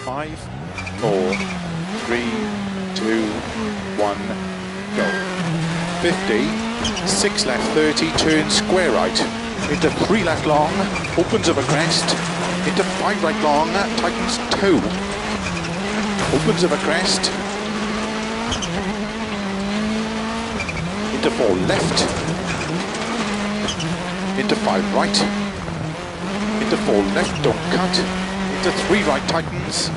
Five, 4, 3, 2, 1, go. 50, 6 left 30, turn square right, into 3 left long, opens of a crest, into 5 right long, tightens 2, opens of a crest, into 4 left, into 5 right, into 4 left, don't cut, into 3 right, tightens,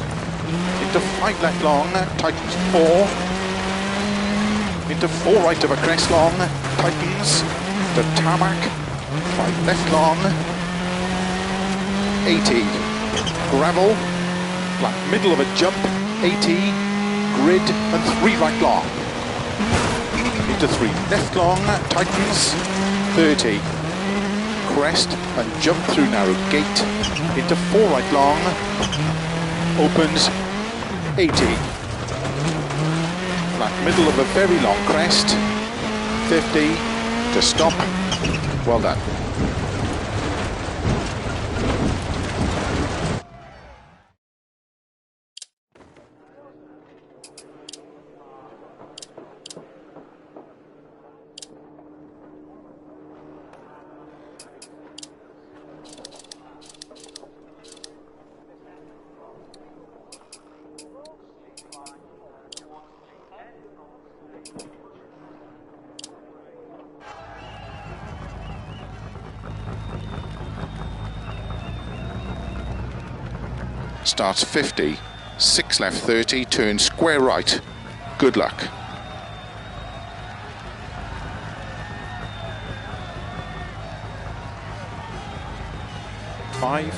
into 5 left long, tightens 4, into 4 right of a crest long, tightens, to tarmac, 5 left long, 80, gravel, flat middle of a jump, 80, grid and 3 right long, into 3 left long, tightens, 30, crest and jump through narrow gate, into 4 right long, opens 80, flat middle of a very long crest, 50, to stop, well done. Starts 50, 6 left 30, turn square right. Good luck. Five,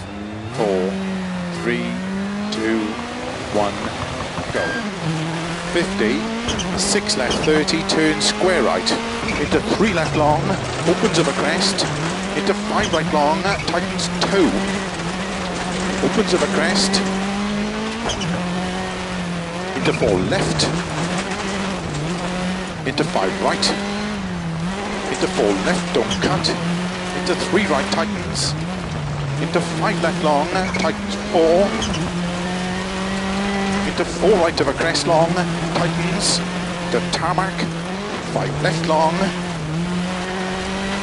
4, 3, 2, 1, go. 50, 6 left 30, turn square right. Into 3 left long, opens of a crest. Into 5 right long, tightens 2. Opens of a crest, into 4 left, into 5 right, into 4 left, don't cut, into 3 right, tightens, into 5 left long, tightens 4, into 4 right of a crest long, tightens, to tarmac, 5 left long,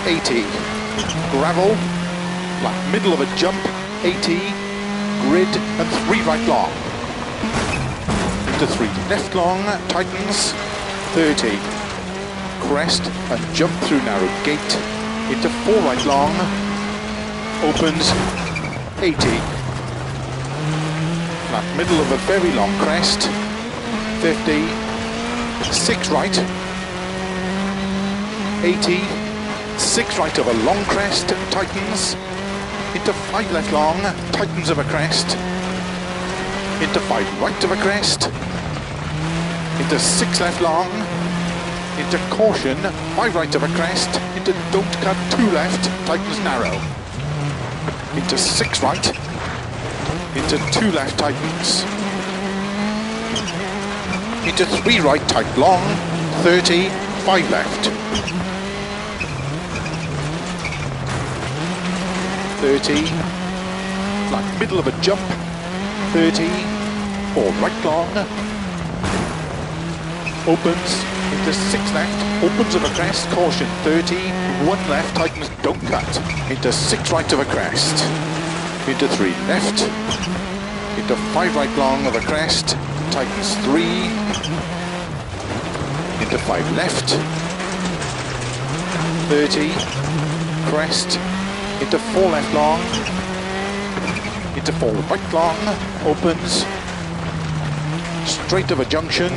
80, gravel, flat middle of a jump, 80, grid and 3 right long, into 3 left long, tightens, 30, crest and jump through narrow gate, into 4 right long, opens 80, flat middle of a very long crest, 50, 6 right, 80, 6 right of a long crest, tightens, into 5 left long, tightens of a crest, into 5 right of a crest, into 6 left long, into caution, 5 right of a crest, into don't cut 2 left, tightens narrow, into 6 right, into 2 left, tightens, into 3 right, tight long, 30, 5 left, 30, flat middle of a jump, 30, 4 right long, opens, into 6 left, opens of a crest, caution, 30, 1 left, tightens, don't cut, into 6 right of a crest, into 3 left, into 5 right long of a crest, tightens 3, into 5 left, 30, crest, into 4 left long, into 4 right long, opens, straight of a junction,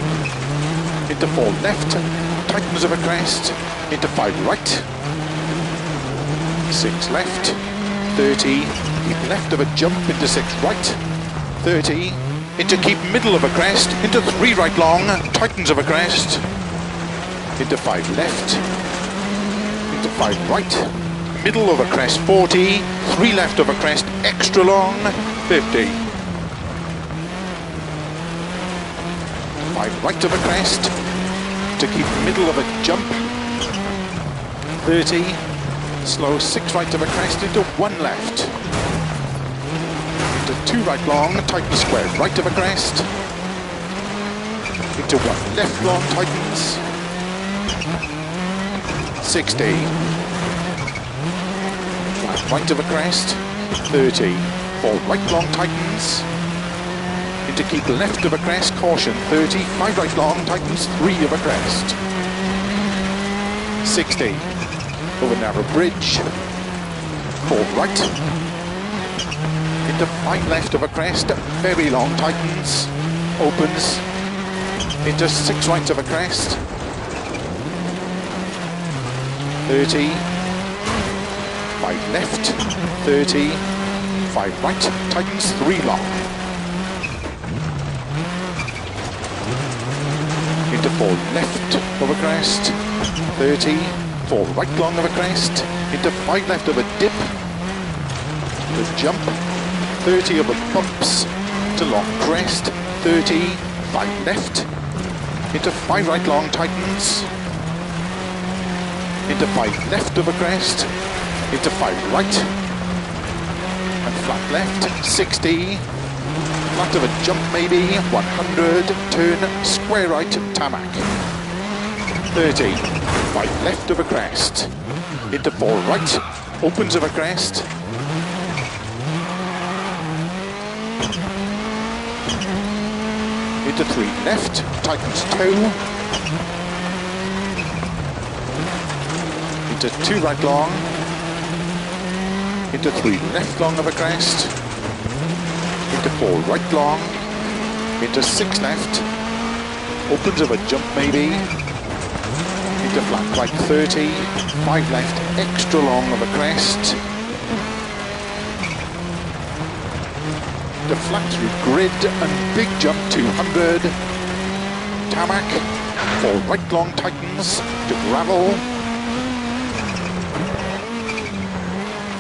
into 4 left, tightens of a crest, into 5 right, 6 left, 30, keep left of a jump, into 6 right, 30, into keep middle of a crest, into 3 right long, tightens of a crest, into 5 left, into 5 right, middle of a crest, 40, 3 left of a crest, extra long, 50. 5 right of a crest, to keep middle of a jump, 30, slow 6 right of a crest, into 1 left, into 2 right long, tighten square right of a crest, into 1 left long, tightens, 60, flat right of a crest, 30, 4 right long, tightens, into keep left of a crest, caution, 30, 5 right long, tightens, 3 of a crest, 60, over narrow bridge, 4 right, into 5 left of a crest, very long, tightens, opens, into 6 right of a crest, 30, 5 left, 30, 5 right, tightens, 3 long, into 4 left of a crest, 30, 4 right long of a crest, into 5 left of a dip, the jump, 30 of a bumps, to long crest, 30, 5 left, into 5 right long, tightens, into 5 left of a crest, into 5 right, and flat left, 60, flat of a jump maybe, 100, turn, square right, tarmac, 30, 5 left of a crest, into 4 right, opens of a crest, into 3 left, tightens toe, into 2 right long, into 3 left long of a crest, into 4 right long, into 6 left, opens of a jump maybe, into flat right 30, 5 left, extra long of a crest, into flat through grid and big jump 200, tarmac, 4 right long, tightens, to gravel,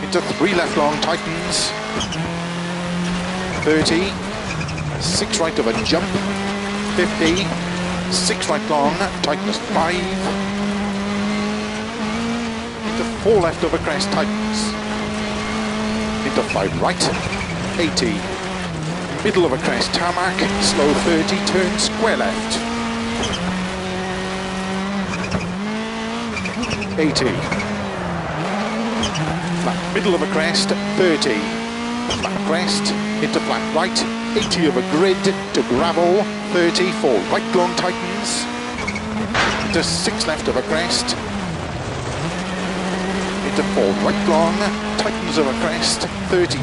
into 3 left long, tightens, 30, 6 right of a jump, 50, 6 right long, tightens 5, into 4 left of a crest, tightens, into 5 right, 80, middle of a crest, tarmac, slow 30, turn square left, 80, flat middle of a crest, 30, flat crest, into flat right, 80 of a grid, to gravel, 30, 4 right long, tightens, into 6 left of a crest, into 4 right long, tightens of a crest, 30,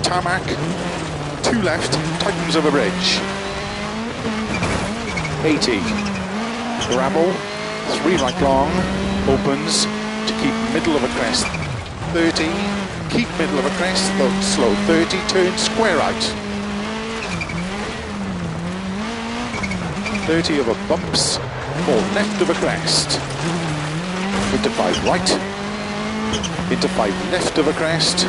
tarmac, 2 left, tightens of a bridge, 80, gravel, 3 right long, opens, to keep middle of a crest, 30, keep middle of a crest, slow 30, turn square out, 30 of a bumps, 4 left of a crest, into 5 right, into 5 left of a crest,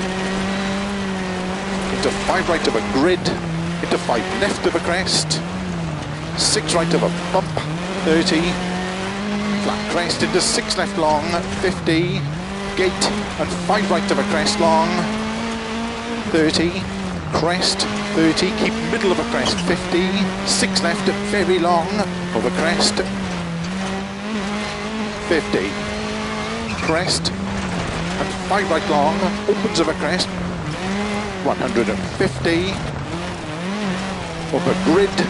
into 5 right of a grid, into 5 left of a crest, 6 right of a bump, 30, flat crest into 6 left long, 50, gate and 5 right of a crest long, 30, crest, 30, keep middle of a crest, 50, 6 left very long of a crest, 50, crest and 5 right long, opens of a crest, 150, over grid,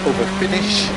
over finish,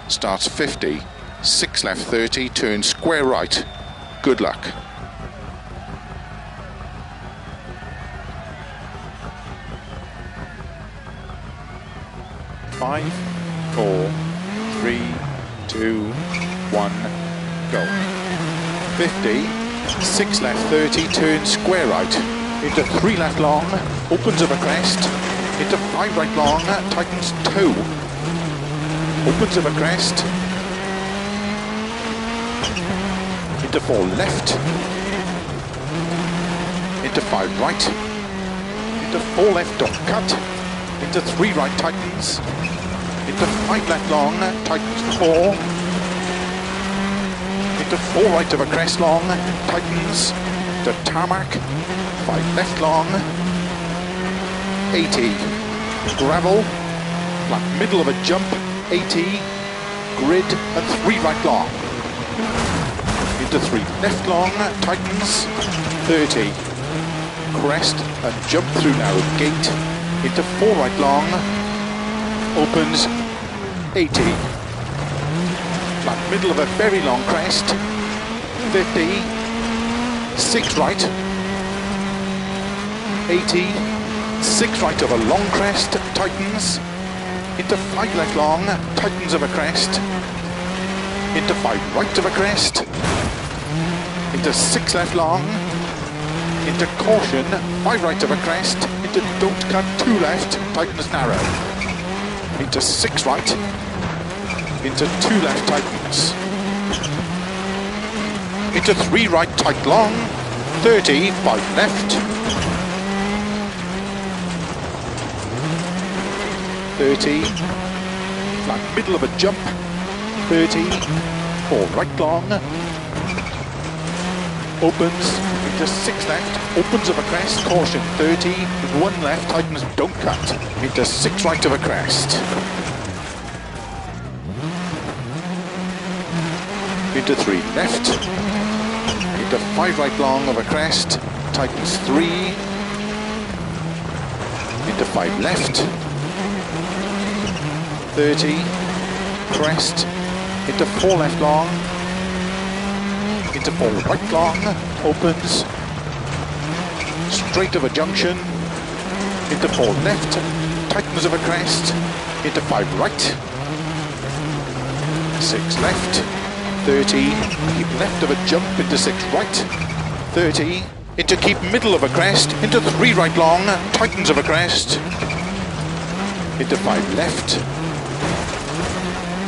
Starts 50, 6 left 30, turn square right. Good luck. 5, 4, 3, 2, 1, go. 50, 6 left 30, turn square right. Into 3 left long, opens of a crest. Into 5 right long, tightens 2. Opens of a crest. Into 4 left. Into 5 right. Into 4 left, don't cut. Into 3 right, tightens. Into 5 left long, tightens 4. Into 4 right of a crest long, tightens. To tarmac. 5 left long. 80. Gravel. Flat middle of a jump. 80. Grid and 3 right long. Into 3 left long, tightens. 30. Crest and jump through narrow gate. Into 4 right long. Opens 80. Flat middle of a very long crest. 50. 6 right. 80. 6 right of a long crest. Tightens. Into 5 left long. Tightens of a crest. Into 5 right of a crest. Into 6 left long. Into caution. 5 right of a crest. Into don't cut 2 left. Tightens narrow. Into 6 right. Into 2 left, tightens. Into 3 right, tight long. 30, 5 left. 30. Flat middle of a jump. 30. 4 right long. Opens into 6 left. Opens of a crest. Caution 30. 1 left. Tightens. Don't cut. Into 6 right of a crest. Into 3 left. Into 5 right long of a crest. Tightens 3. Into 5 left. 30. Crest. Into 4 left long. Into 4 right long. Opens. Straight of a junction. Into 4 left. Tightens of a crest. Into 5 right. 6 left. 30, keep left of a jump into 6 right. 30, into keep middle of a crest. Into 3 right long. Tightens of a crest. Into 5 left.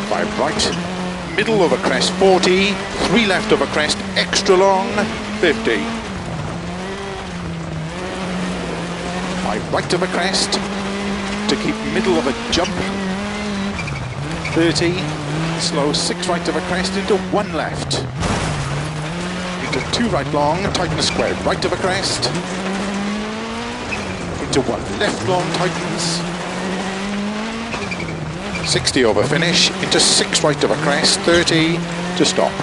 5 right. Middle of a crest 40. 3 left of a crest. Extra long. 50. 5 right of a crest. To keep middle of a jump. 30. Slow 6 right of a crest into 1 left. Into 2 right long, tighten square right of a crest. Into 1 left long, tightens. 60 over finish, into 6 right of a crest, 30 to stop.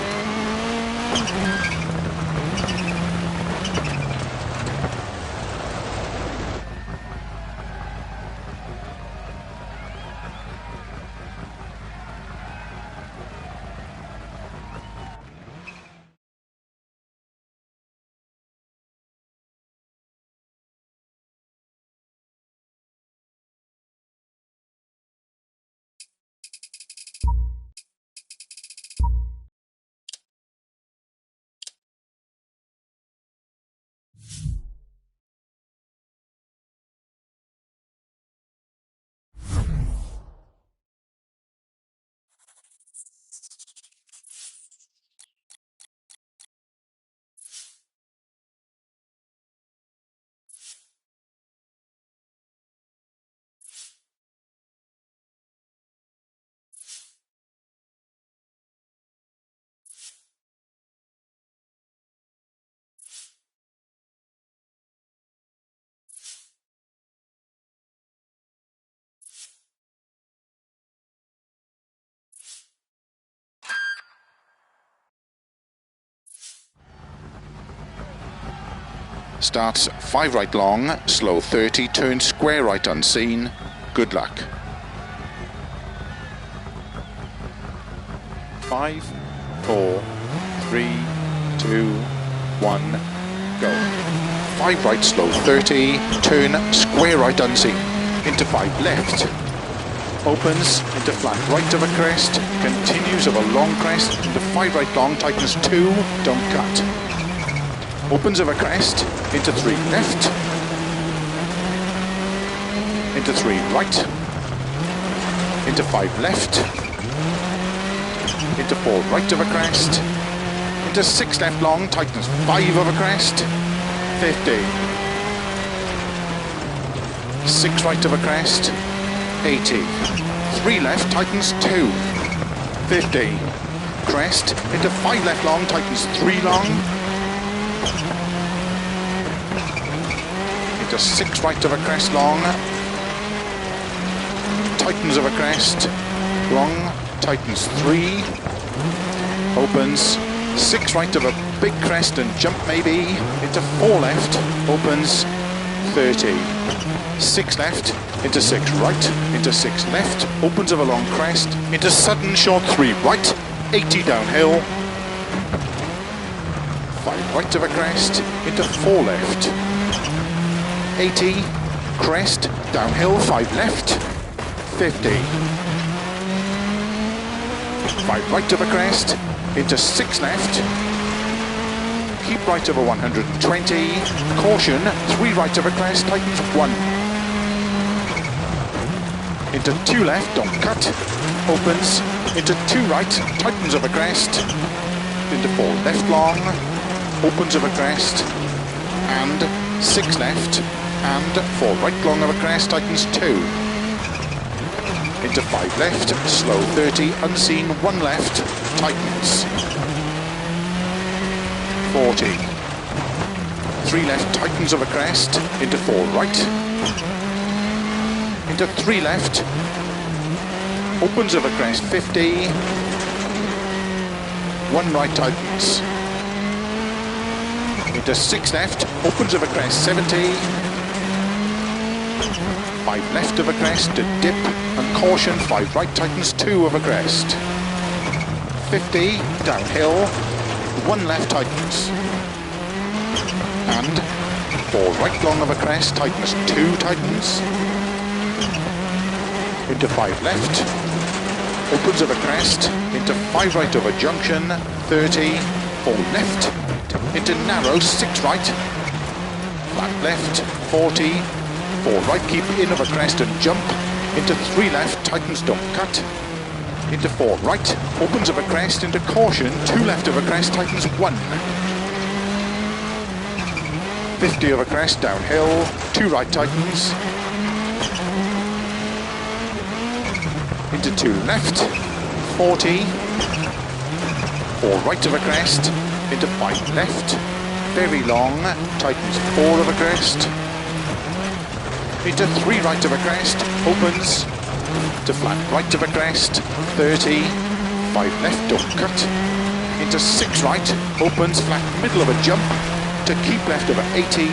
Starts 5 right long, slow 30, turn square right unseen. Good luck. 5, 4, 3, 2, 1, go. 5 right, slow 30, turn square right unseen, into 5 left, opens into flat right of a crest, continues of a long crest, into 5 right long, tightens 2, don't cut. Opens of a crest, into 3 left, into 3 right, into 5 left, into 4 right of a crest, into 6 left long, tightens 5 of a crest, 50. 6 right of a crest, 80. 3 left, tightens 2, 50. Crest, into 5 left long, tightens 3 long, into 6 right of a crest long, tightens of a crest, long, tightens 3, opens, 6 right of a big crest and jump maybe, into 4 left, opens, 30. 6 left, into 6 right, into 6 left, opens of a long crest, into sudden short 3 right, 80 downhill, 5 right of a crest, into 4 left, 80, crest, downhill, 5 left, 50. 5 right of a crest, into 6 left, keep right over 120, caution, 3 right of a crest, tightens 1. Into 2 left, don't cut, opens, into 2 right, tightens of a crest, into 4 left long, opens of a crest, and 6 left, and 4 right long of a crest, tightens 2. Into 5 left, slow 30, unseen, 1 left, tightens. 40. 3 left, tightens of a crest, into 4 right, into 3 left, opens of a crest, 50, 1 right, tightens. Into 6 left, opens of a crest, 70, 5 left of a crest to dip, and caution, 5 right, tightens 2 of a crest. 50, downhill, 1 left, tightens. And 4 right long of a crest, tightens 2, tightens. Into 5 left, opens of a crest, into 5 right of a junction, 30, 4 left, into narrow, 6 right, flat left, 40, 4 right, keep in of a crest and jump, into 3 left, tightens, don't cut, into 4 right, opens of a crest, into caution, 2 left of a crest, tightens 1. 50 of a crest, downhill, 2 right, tightens, into 2 left, 40, 4 right of a crest, into 5 left, very long, tightens 4 of a crest, into 3 right of a crest, opens, to flat right of a crest, 30, 5 left, don't cut, into 6 right, opens, flat middle of a jump, to keep left over 80,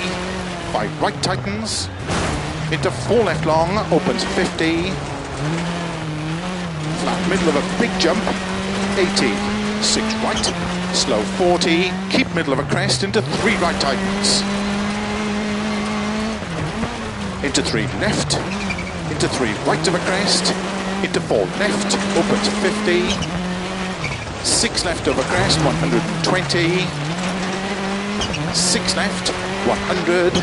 5 right, tightens, into 4 left long, opens 50, flat middle of a big jump, 80, 6 right, slow 40, keep middle of a crest, into 3 right, tightens, into 3 left, into 3 right of a crest, into 4 left, opens 50, 6 left of a crest, 120, 6 left, 100,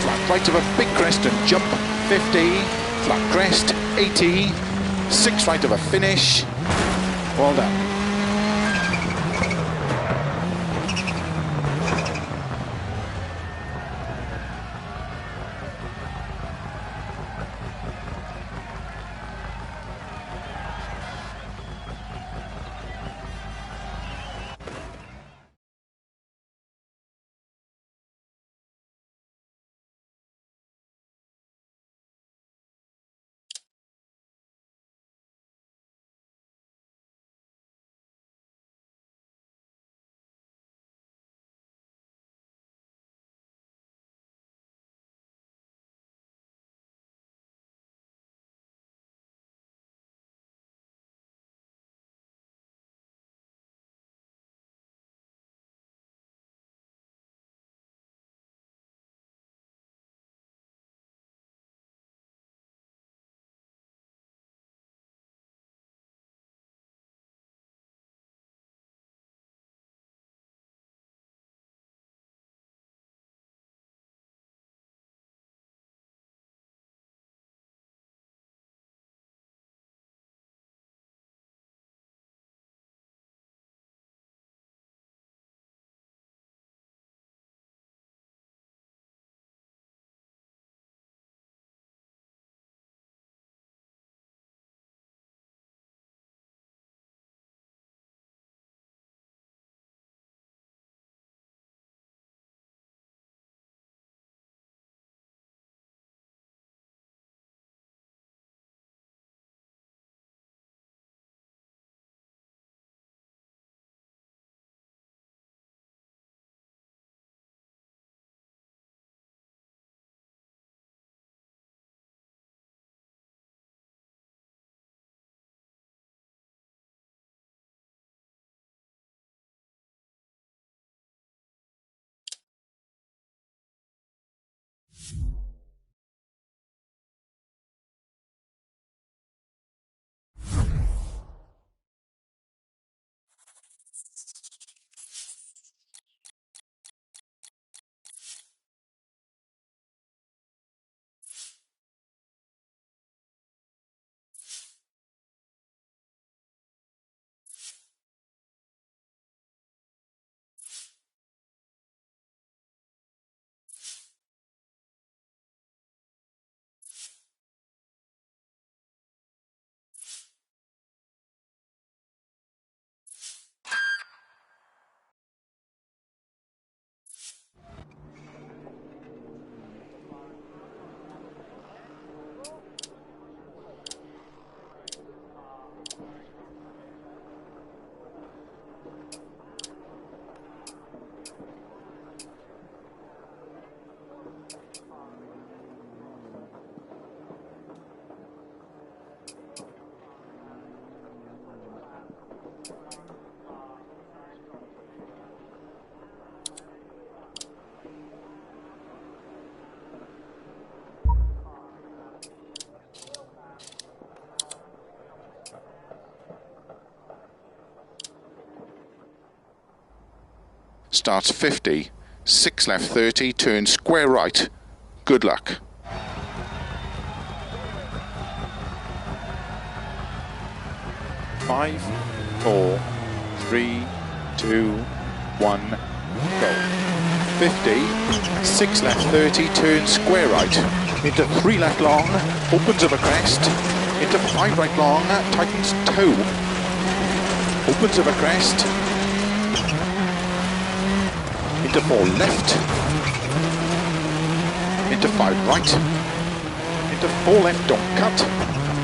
flat right of a big crest and jump, 50, flat crest, 80, 6 right of a finish, well done. Starts 50, 6 left 30, turn square right. Good luck. Five, 4, 3, 2, 1, go. 50, 6 left 30, turn square right. Into 3 left long, opens of a crest. Into 5 right long, tightens toe. Opens of a crest. Into 4 left. Into 5 right. Into 4 left, don't cut.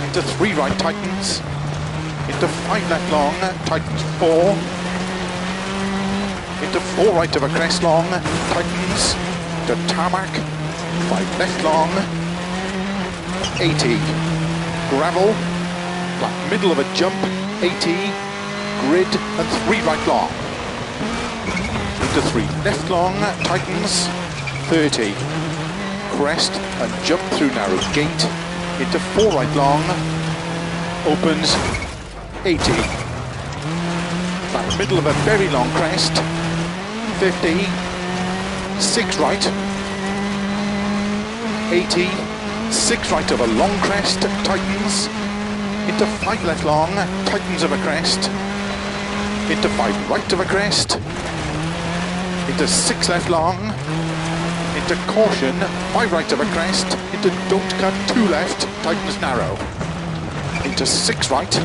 Into 3 right, tightens. Into 5 left long, tightens 4. Into 4 right of a crest long, tightens. To tarmac, 5 left long. 80. Gravel, flat middle of a jump, 80. Grid and 3 right long. Into 3 left long, tightens. 30. Crest and jump through narrow gate. Into 4 right long. Opens. 80. Flat middle of a very long crest. 50. 6 right. 80. 6 right of a long crest. Tightens. Into 5 left long. Tightens of a crest. Into 5 right of a crest. Into 6 left long. Into caution. 5 right of a crest. Into don't cut. 2 left. Tightens narrow. Into 6 right.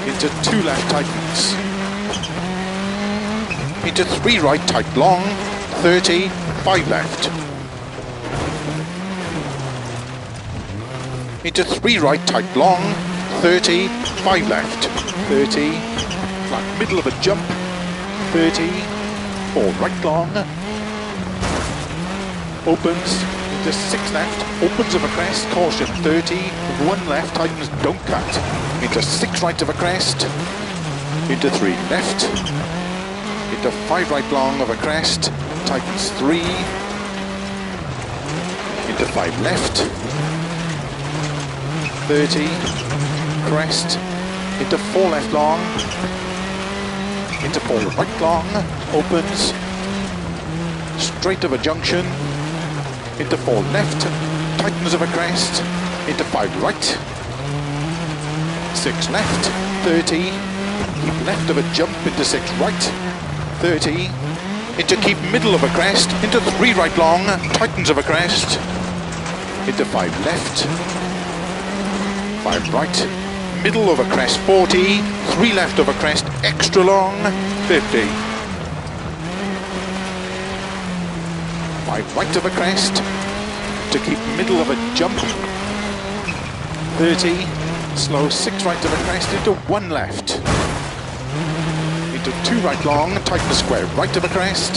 Into 2 left, tightens. Into 3 right, tight long. 30, 5 left. Into 3 right, tight long. 30, 5 left. 30, flat middle of a jump. 30, 4 right long. Opens. Into 6 left, opens of a crest, caution 30, 1 left, tightens, don't cut. Into 6 right of a crest, into 3 left, into 5 right long of a crest, tightens 3, into 5 left, 30, crest, into 4 left long, into 4 right long, opens, straight of a junction, into 4 left, tightens of a crest, into 5 right, 6 left, 30, keep left of a jump, into 6 right, 30, into keep middle of a crest, into 3 right long, tightens of a crest, into 5 left, 5 right, middle of a crest, 40, 3 left of a crest, extra long, 50. 5 right of a crest, to keep middle of a jump, 30, slow 6 right of a crest, into 1 left, into 2 right long, tighten square right of a crest,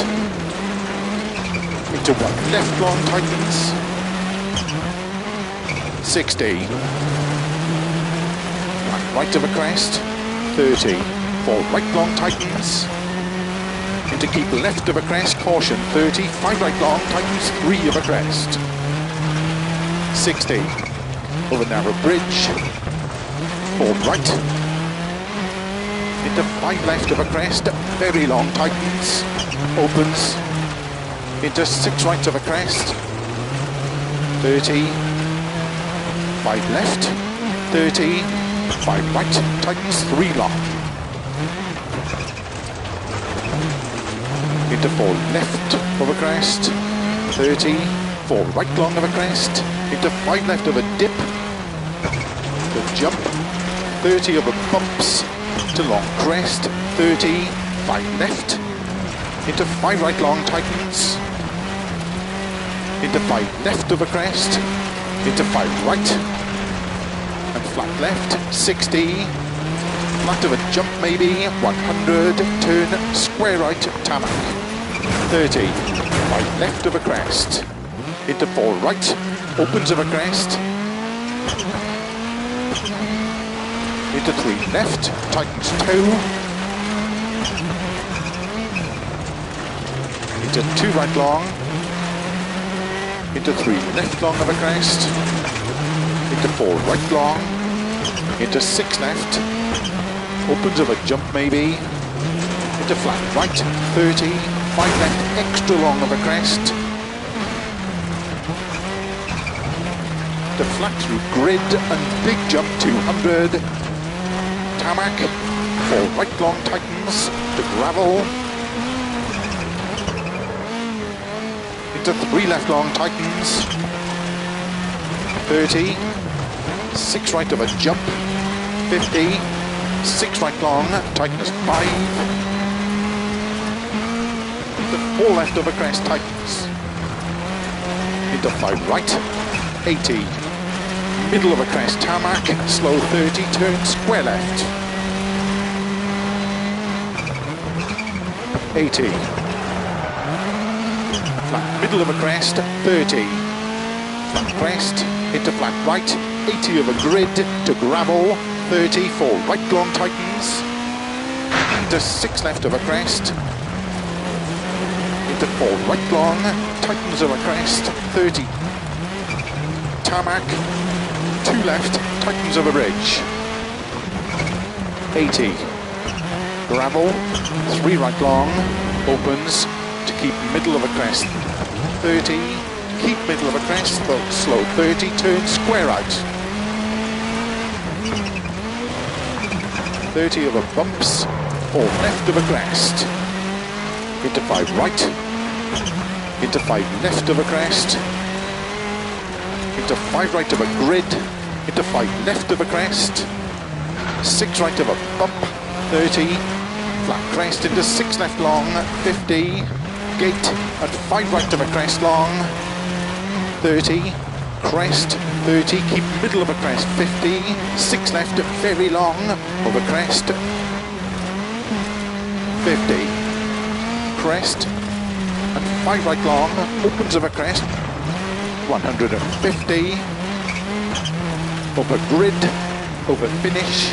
into 1 left long, tightens, 60, right of a crest, 30, 4 right long, tightens, into keep left of a crest, caution 30, 5 right long, tightens 3 of a crest, 60, over narrow bridge, 4 right, into 5 left of a crest, very long, tightens, opens, into 6 right of a crest, 30, 5 left, 30, 5 right, tightens 3 long. Into 4 left of a crest, 30, 4 right long of a crest, into 5 left of a dip, the jump, 30 of a bumps, to long crest, 30, 5 left, into 5 right long, tightens, into 5 left of a crest, into 5 right, and flat left, 60, flat of a jump maybe, 100, turn, square right, tarmac, 30, 5 left of a crest, into 4 right, opens of a crest, into 3 left, tightens toe, into 2 right long, into 3 left long of a crest, into 4 right long, into 6 left, opens of a jump maybe, into flat right, 30, 5 left, extra long of a crest, to flat through grid and big jump 200, tarmac, 4 right long tightens, to gravel, into 3 left long tightens, 30, 6 right of a jump, 50, 6 right long, tightens 5, into 4 left of a crest tightens, into 5 right, 80, middle of a crest tarmac, slow 30, turn square left, 80, flat middle of a crest, 30, flat crest, into flat right, 80 of a grid, to gravel, 30, 4 right long tightens, into 6 left of a crest, into 4 right long, tightens of a crest, 30, tarmac, 2 left, tightens of a bridge, 80, gravel, 3 right long, opens, to keep middle of a crest, 30, keep middle of a crest, slow 30, turn square out, 30 of a bumps, 4 left of a crest, into 5 right, into 5 left of a crest, into 5 right of a grid, into 5 left of a crest, 6 right of a bump, 30, flat crest into 6 left long, 50, gate and 5 right of a crest long, 30, crest, 30, keep middle of a crest, 50, 6 left very long of a crest, 50, crest and 5 right long, opens of a crest, 150, over grid, over finish,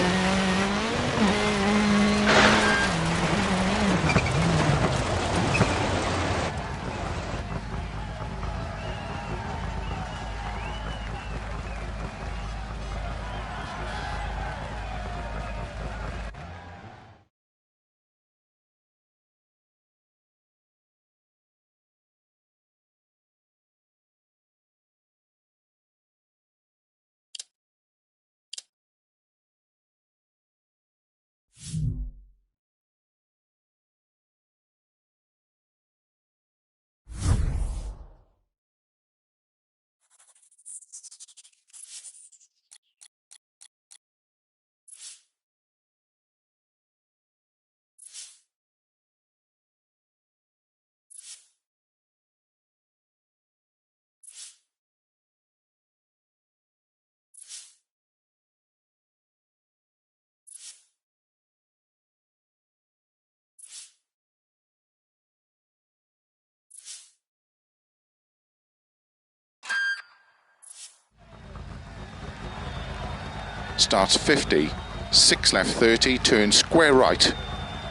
starts 50, 6 left 30, turn square right,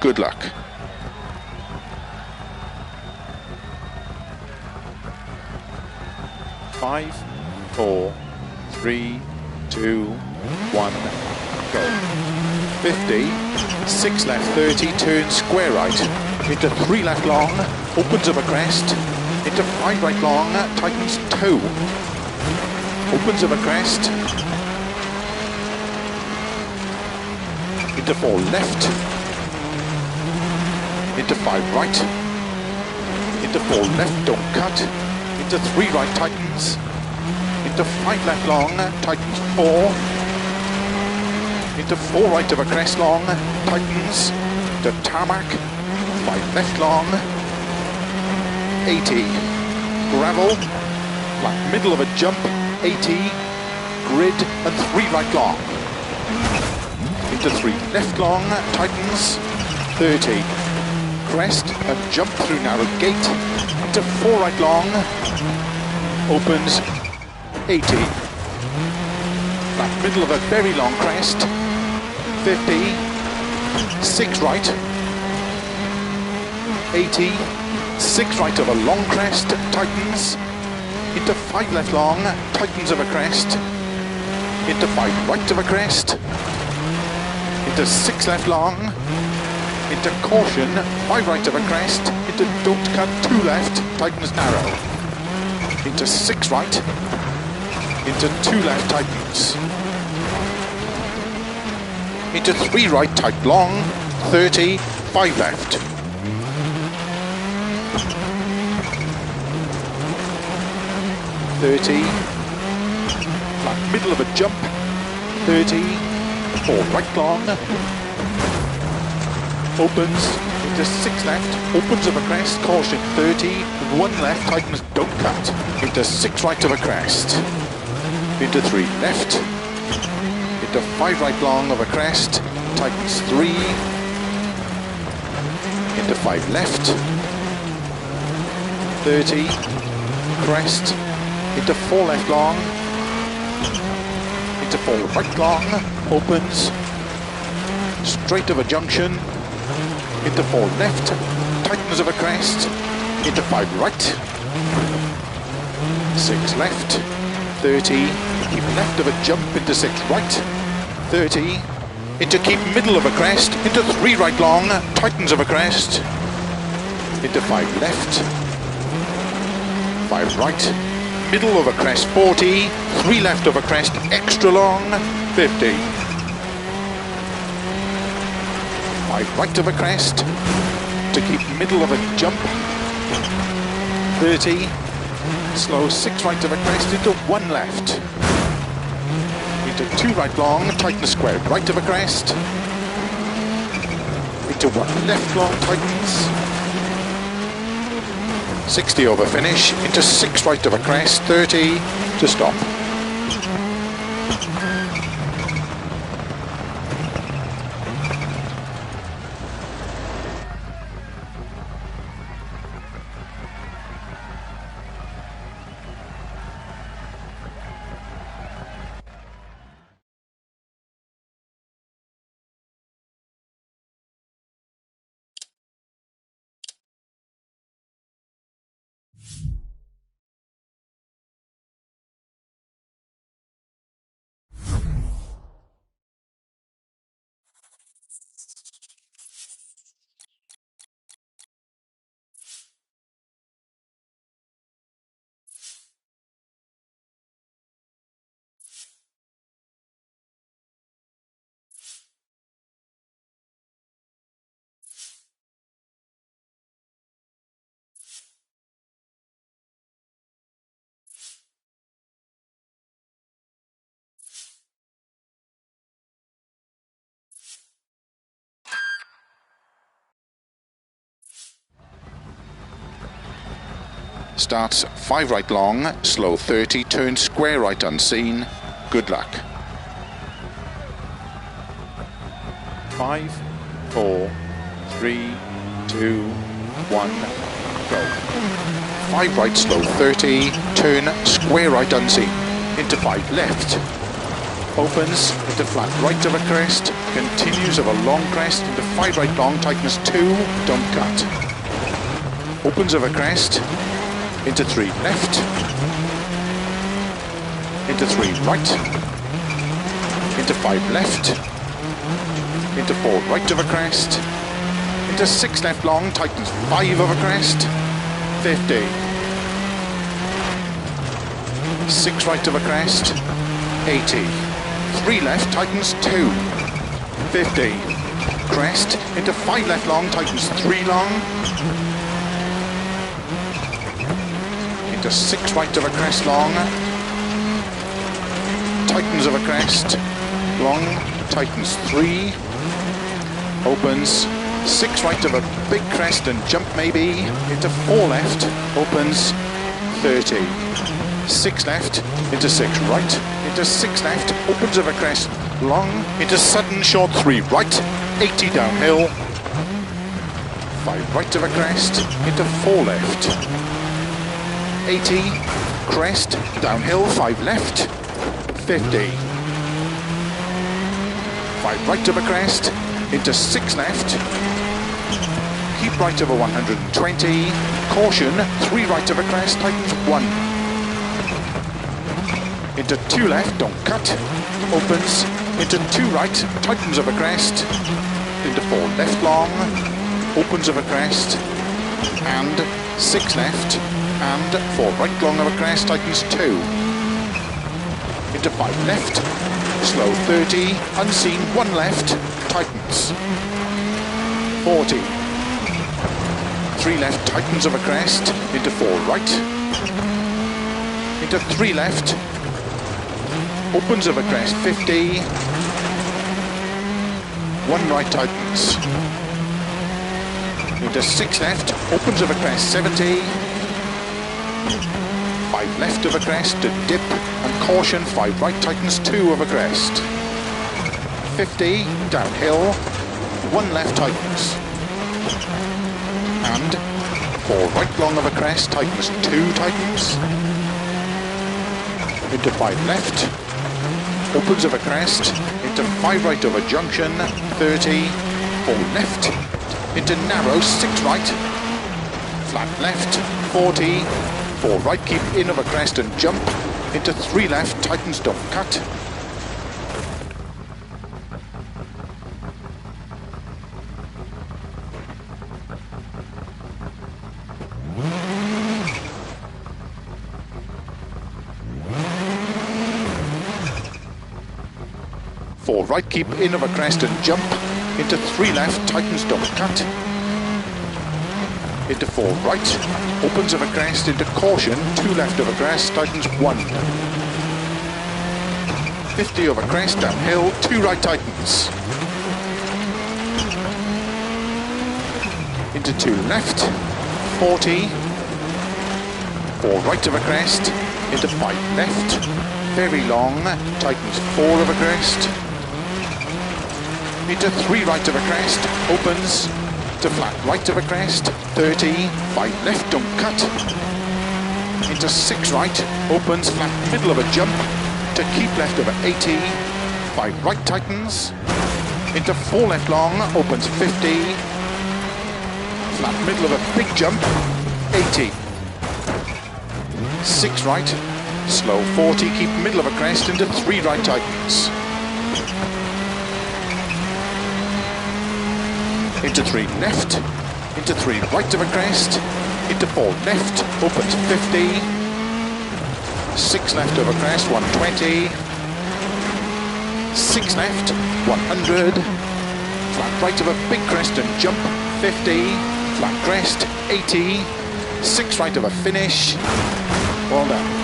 good luck. Five, 4, 3, 2, 1, go. 50, 6 left 30, turn square right, into 3 left long, opens of a crest, into 5 right long, tightens toe, opens of a crest, into 4 left, into 5 right, into 4 left, don't cut, into 3 right tightens, into 5 left long, tightens 4, into 4 right of a crest long, tightens, to tarmac, 5 left long, 80, gravel, flat middle of a jump, 80, grid and 3 right long, into 3 left long, tightens, 30, crest and jump through narrow gate, into 4 right long, opens, 80, flat middle of a very long crest, 50, 6 right, 80, 6 right of a long crest, tightens, into 5 left long, tightens of a crest, into 5 right of a crest, into 6 left long, into caution, 5 right of a crest, into don't cut, 2 left, tightens narrow, into 6 right, into 2 left, tightens, into 3 right, tight long, 30, 5 left, 30, flat middle of a jump, 30, 4 right long, opens, into 6 left, opens of a crest, caution, 30, 1 left, tightens, don't cut, into 6 right of a crest, into 3 left, into 5 right long of a crest, tightens 3, into 5 left, 30, crest, into 4 left long, into 4 right long, opens, straight of a junction, into 4 left, tightens of a crest, into 5 right, 6 left, 30, keep left of a jump, into 6 right, 30, into keep middle of a crest, into 3 right long, tightens of a crest, into 5 left, 5 right, middle of a crest, 40, 3 left of a crest, extra long, 50. 5 right of a crest, to keep middle of a jump, 30, slow 6 right of a crest, into 1 left, into 2 right long, tighten square, right of a crest, into 1 left long, tightens, 60 over finish, into 6 right of a crest, 30 to stop. Starts 5 right long, slow 30, turn square right unseen. Good luck. 5, 4, 3, 2, 1, go. 5 right, slow 30, turn square right unseen. Into 5 left. Opens into flat right of a crest, continues of a long crest, into 5 right long, tightens 2, don't cut. Opens of a crest, into 3 left, into 3 right, into 5 left, into 4 right of a crest, into 6 left long, tightens 5 of a crest, 50, 6 right of a crest, 80, 3 left, tightens 2, 50, crest, into 5 left long, tightens 3 long, into 6 right of a crest long, tightens of a crest, long, tightens 3, opens, 6 right of a big crest and jump maybe, into 4 left, opens, 30, 6 left, into 6 right, into 6 left, opens of a crest, long, into sudden short 3 right, 80 downhill, 5 right of a crest, into 4 left, 80, crest, downhill, 5 left, 50, 5 right of a crest, into 6 left, keep right over 120, caution, 3 right of a crest, tightens 1, into 2 left, don't cut, opens, into 2 right, tightens of a crest, into 4 left long, opens of a crest, and 6 left, and 4 right long of a crest, tightens 2, into 5 left, slow 30, unseen 1 left, tightens, 40, 3 left, tightens of a crest, into 4 right, into 3 left, opens of a crest, 50, 1 right, tightens, into 6 left, opens of a crest, 70, 5 left of a crest, to dip, and caution, 5 right, tightens 2 of a crest, 50, downhill, 1 left, tightens, and 4 right long of a crest, tightens 2, tightens, into 5 left, opens of a crest, into 5 right of a junction, 30, 4 left, into narrow, 6 right, flat left, 40, 4 right, keep in of a crest and jump, into 3 left, tightens, don't cut, right, keep in of a crest and jump, into 3 left, tightens, don't cut, into 4 right, opens of a crest, into caution, 2 left of a crest, tightens 1, 50 of a crest, downhill, 2 right, tightens, into 2 left, 40, 4 right of a crest, into 5 left, very long, tightens 4 of a crest, into 3 right of a crest, opens, to flat right of a crest, 30, 5 left, don't cut, into 6 right, opens, flat middle of a jump, to keep left over 80, 5 right, tightens, into 4 left long, opens 50, flat middle of a big jump, 80, 6 right, slow 40, keep middle of a crest, into 3 right, tightens, into 3 left, into 3 right of a crest, into 4 left, opens 50, 6 left of a crest, 120, 6 left, 100, flat right of a big crest and jump, 50, flat crest, 80, 6 right of a finish, well done.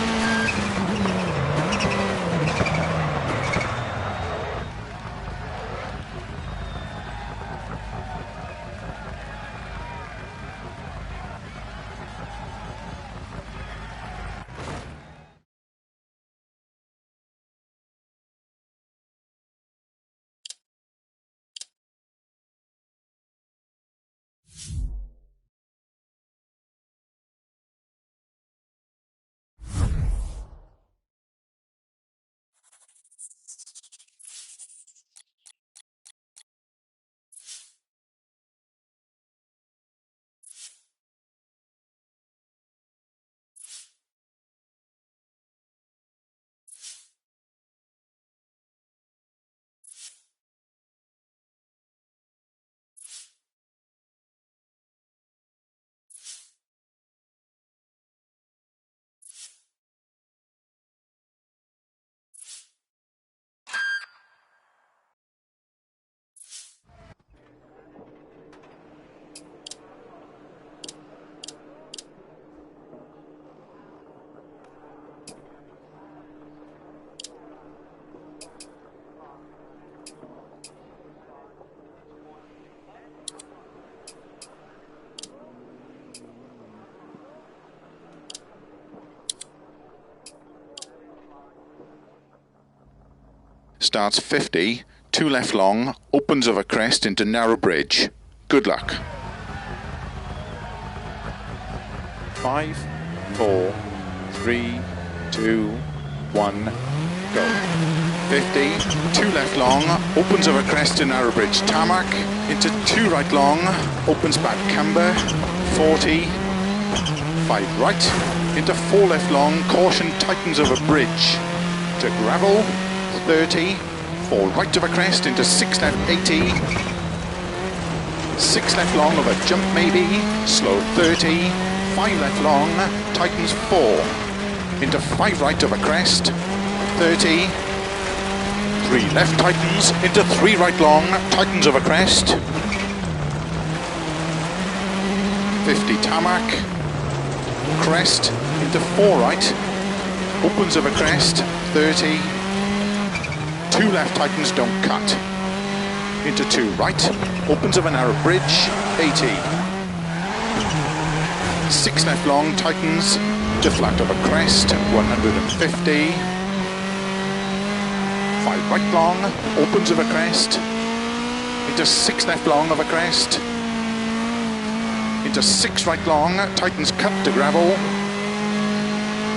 Starts 50, 2 left long, opens of a crest into narrow bridge. Good luck. 5, 4, 3, 2, 1, go. 50, 2 left long, opens over crest to narrow bridge tarmac, into 2 right long, opens back camber, 40, 5 right, into 4 left long, caution tightens over bridge, to gravel, 30, 4 right over crest, into 6 left 80, 6 left long over jump maybe, slow 30, 5 left long, tightens 4, into 5 right over crest, 30, 3 left tightens, into 3 right long, tightens over crest, 50 tarmac, crest, into 4 right, opens over crest, 30, 2 left tightens, don't cut, into 2 right, opens over narrow bridge, 80, 6 left long, tightens, to flat over crest, 150, 5 right long, opens over crest, into 6 left long over crest, into 6 right long, tightens cut to gravel,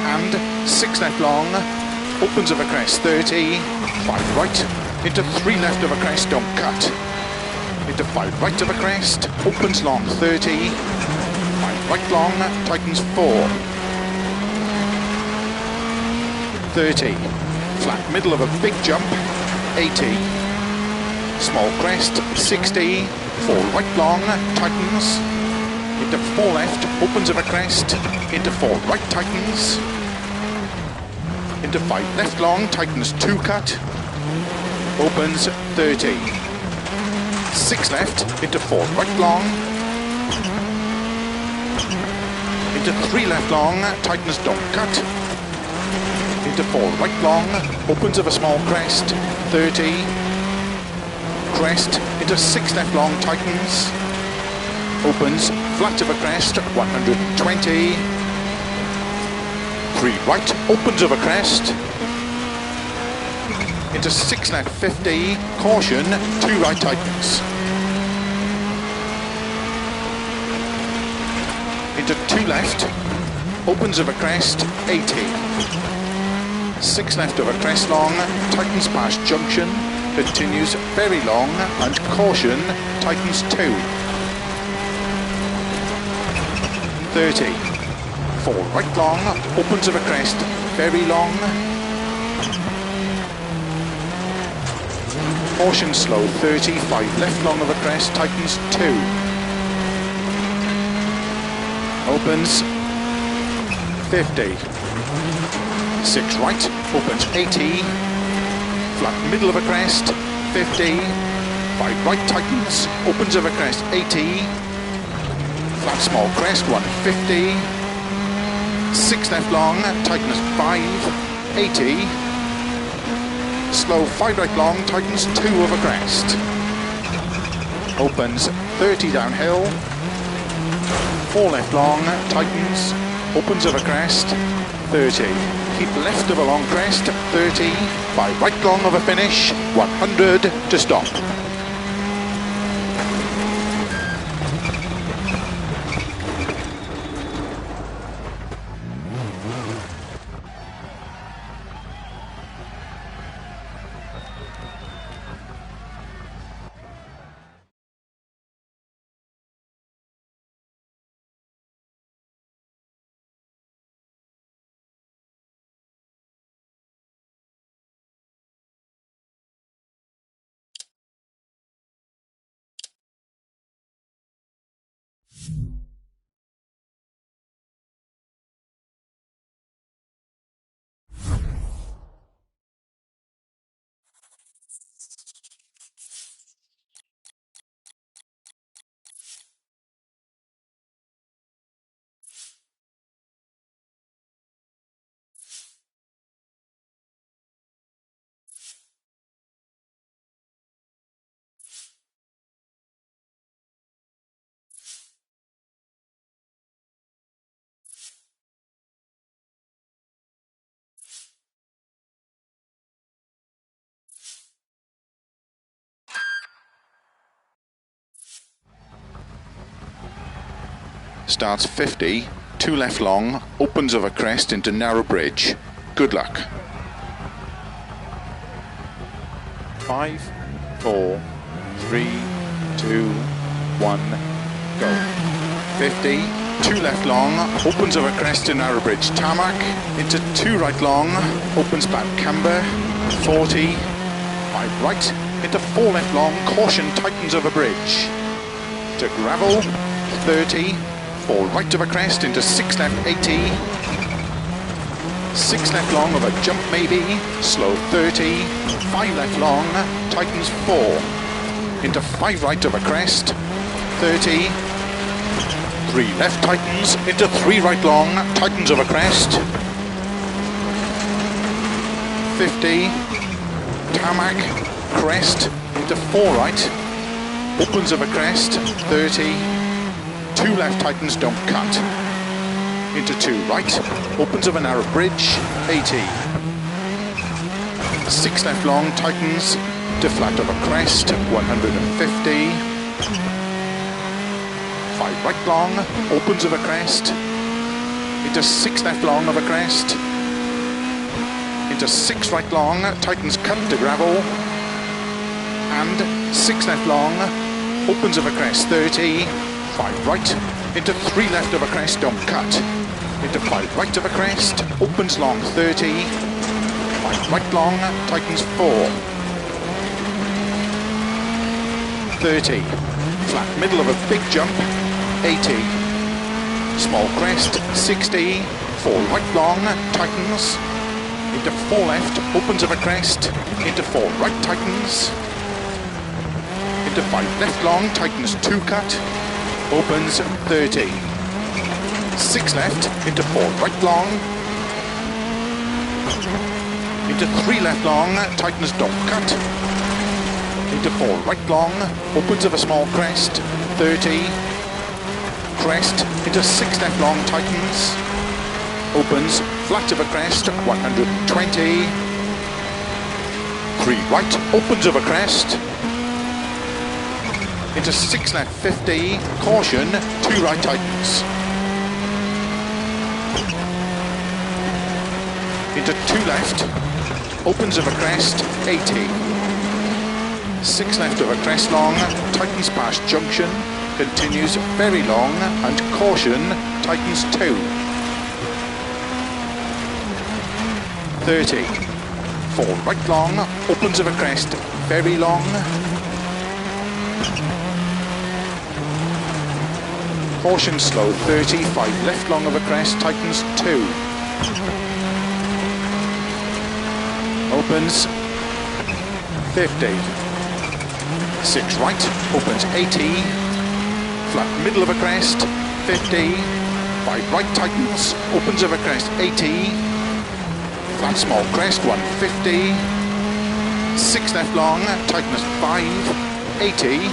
and 6 left long, opens over crest, 30, 5 right, into 3 left over crest, don't cut, into 5 right over crest, opens long, 30, 5 right long, tightens 4, 30, flat middle of a big jump, 80, small crest, 60, 4 right long, tightens, into 4 left, opens over crest, into 4 right tightens, into 5 left long, tightens 2 cut, opens 30, 6 left, into 4 right long, into 3 left long, tightens don't cut, into 4 right long, opens of a small crest, 30, crest, into 6 left long, tightens, opens, flat of a crest, 120, 3 right, opens of a crest, into 6 left 50, caution, 2 right tightens, into 2 left, opens of a crest, 80, 6 left over crest long, tightens past junction, continues very long, and caution, tightens 2, 30, 4 right long, opens of a crest, very long, caution slow, 30, 5 left long of a crest, tightens 2, opens 50, 6 right, opens 80, flat middle of a crest, 50, 5 right tightens, opens of a crest, 80, flat small crest, 150, 6 left long, tightens 5, 80, slow 5 right long, tightens 2 over crest, opens 30 downhill, 4 left long, tightens, opens over crest, 30, keep left of a long crest, 30, 5 right long of a finish, 100 to stop. Starts 50, 2 left long, opens over crest into narrow bridge. Good luck. 5, 4, 3, 2, 1, go. 50, 2 left long, opens over crest to narrow bridge tarmac, into 2 right long, opens back camber, 40, 5 right, into 4 left long, caution tightens over bridge, to gravel, 30, 4 right over crest, into 6 left 80, 6 left long over jump maybe, slow 30, 5 left long, tightens 4, into 5 right over crest, 30, 3 left tightens, into 3 right long, tightens over crest, 50, tarmac, crest, into 4 right, opens over crest, 30, 2 left tightens, don't cut, into 2 right, opens over narrow bridge, 80, 6 left long, tightens, to flat over crest, 150, 5 right long, opens over crest, into 6 left long over crest, into 6 right long, tightens cut to gravel, and 6 left long, opens over crest, 30, 5 right, into 3 left over crest, don't cut, into 5 right over crest, opens long, 30, 5 right long, tightens 4, 30, flat middle of a big jump, 80, small crest, 60, 4 right long, tightens, into 4 left, opens over crest, into 4 right, tightens, into 5 left long, tightens 2 cut, opens 30, 6 left, into 4 right long, into 3 left long, tightens don't cut, into 4 right long, opens over small crest, 30, crest, into 6 left long, tightens, opens, flat over crest, 120, 3 right, opens over crest, into 6 left, 50, caution, 2 right tightens, into 2 left, opens over crest, 80, 6 left over crest long, tightens past junction, continues very long, and caution, tightens 2, 30, 4 right long, opens over crest, very long, caution slow, 30, 5 left long over crest, tightens 2, opens 50, 6 right, opens 80, flat middle of a crest, 50, 5 right tightens, opens over crest, 80, flat small crest, 150, 6 left long, tightens 5, 80,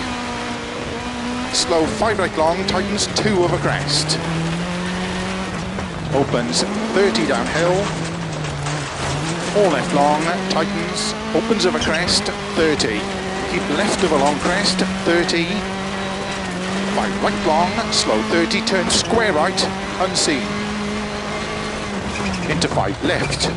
slow 5 right long, tightens 2 over crest, opens 30 downhill, 4 left long, tightens, opens over crest, 30, keep left over long crest, 30, 5 right long, slow 30, turn square right, unseen, into 5 left,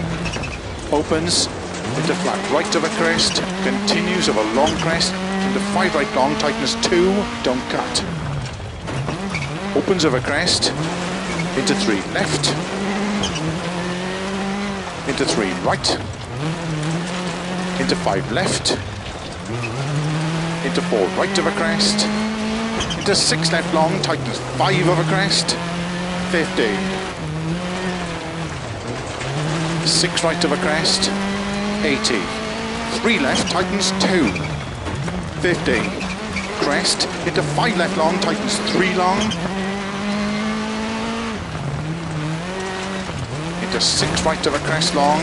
opens, into flat right over crest, continues over long crest, into 5 right long, tightens 2, don't cut, opens over crest, into 3 left, into 3 right, into 5 left, into 4 right over crest, into 6 left long, tightens 5 over crest, 50, 6 right over crest, 80, 3 left, tightens 2, 50, crest, into 5 left long, tightens 3 long, into 6 right over crest long,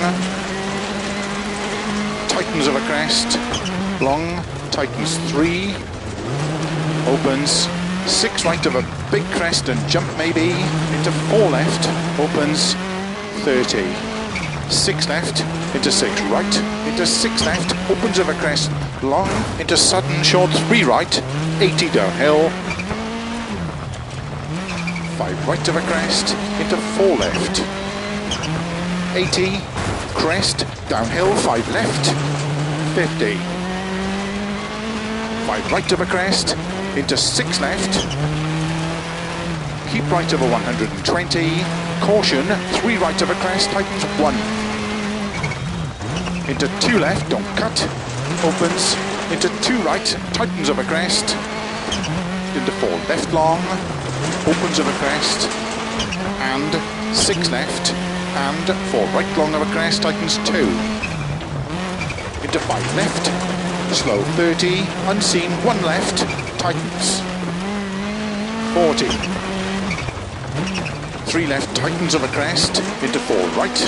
tightens over crest, long, tightens 3, opens, 6 right over big crest and jump maybe, into 4 left, opens, 30, 6 left, into 6 right, into 6 left, opens over crest, long, into sudden short 3 right, 80 downhill, 5 right over crest, into 4 left, 80, crest, downhill, 5 left, 50, 5 right of a crest, into 6 left, keep right over 120, caution, 3 right of a crest, tightens 1, into 2 left, don't cut, opens, into 2 right, tightens of a crest, into 4 left long, opens of a crest, and 6 left, and 4 right long of a crest, tightens 2, into 5 left, slow 30, unseen, 1 left, tightens, 40, 3 left, tightens of a crest, into 4 right,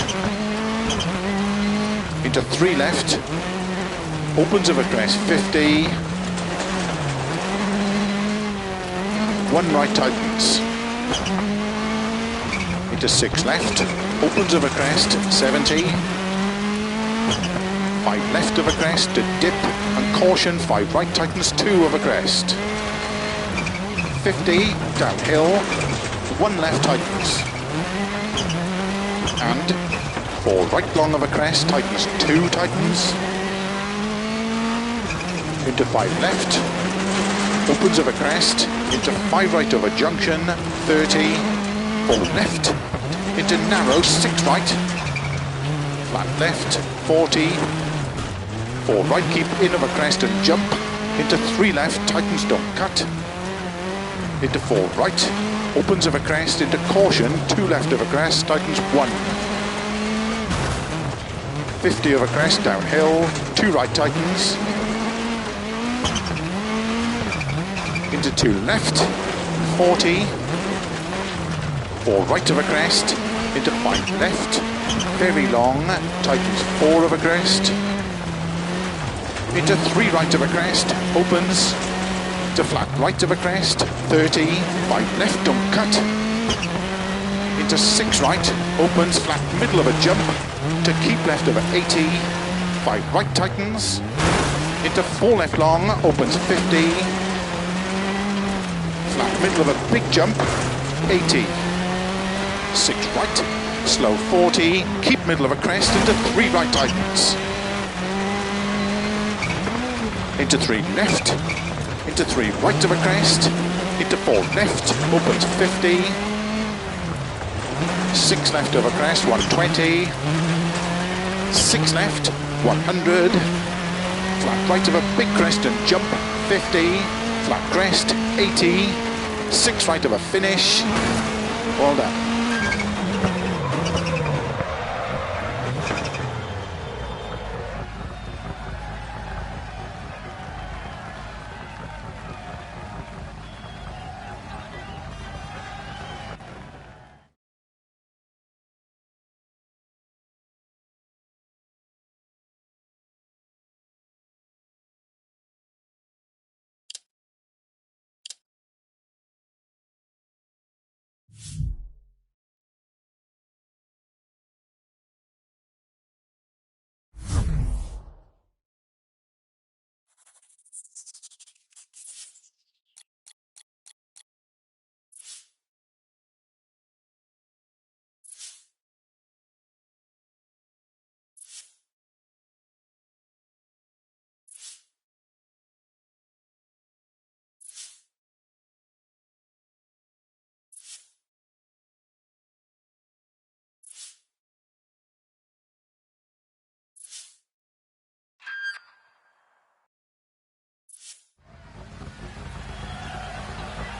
into 3 left, opens of a crest, 50, 1 right, tightens, into 6 left, opens of a crest, 70, 5 left of a crest, to dip, and caution, 5 right, tightens, 2 of a crest, 50, downhill, 1 left, tightens, and 4 right long of a crest, tightens, 2 tightens, into 5 left, opens of a crest, into 5 right of a junction, 30, 4 left, into narrow, 6 right, flat left, 40, 4 right, keep in of a crest and jump, into 3 left, tightens, don't cut, into 4 right, opens of a crest, into caution, 2 left of a crest, tightens 1, 50 of a crest, downhill, 2 right, tightens, into 2 left, 40, 4 right of a crest, into 5 left, very long, tightens 4 of a crest, into 3 right of a crest, opens, to flat right of a crest, 30, 5 left, don't cut, into 6 right, opens, flat middle of a jump, to keep left over 80, 5 right, tightens, into 4 left long, opens 50, flat middle of a big jump, 80, 6 right, slow 40, keep middle of a crest, into 3 right, tightens, into 3 left, into 3 right of a crest, into 4 left, opens 50, 6 left of a crest, 120, 6 left, 100, flat right of a big crest and jump, 50, flat crest, 80, 6 right of a finish, well done.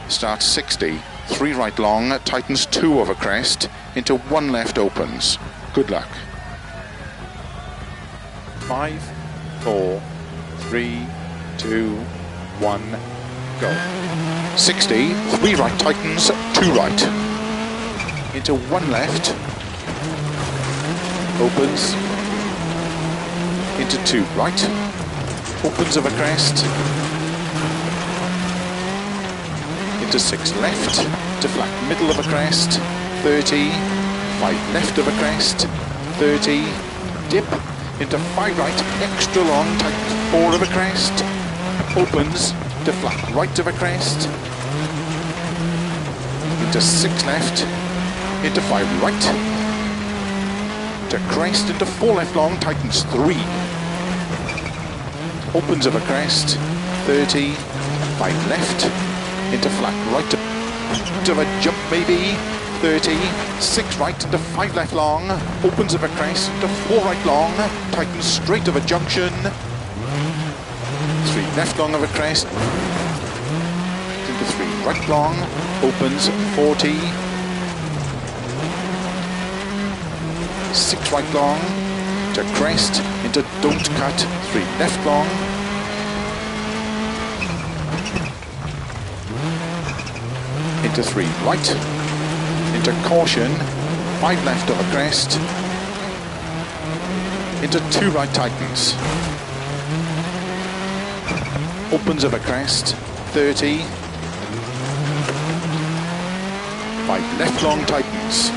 Starts 60, 3 right long, tightens 2 over crest, into 1 left, opens. Good luck. 5, 4, 3, 2, 1, go. 60, 3 right, tightens, 2 right, into 1 left, opens, into 2 right, opens of a crest, into 6 left, to flat middle of a crest, 30, 5 left of a crest, 30, dip, into 5 right, extra long, tightens 4 of a crest, opens, to flat right of a crest, into 6 left, into 5 right, to crest, into 4 left long, tightens 3, opens of a crest, 30, 5 left, into flat right of a jump maybe, 30, 6 right into 5 left long, opens of a crest into 4 right long, tightens straight of a junction, 3 left long of a crest, into 3 right long, opens 40, 6 right long, to crest, into don't cut, 3 left long, into 3 right, into caution, 5 left of a crest, into 2 right tightens, opens of a crest, 30, 5 left long tightens,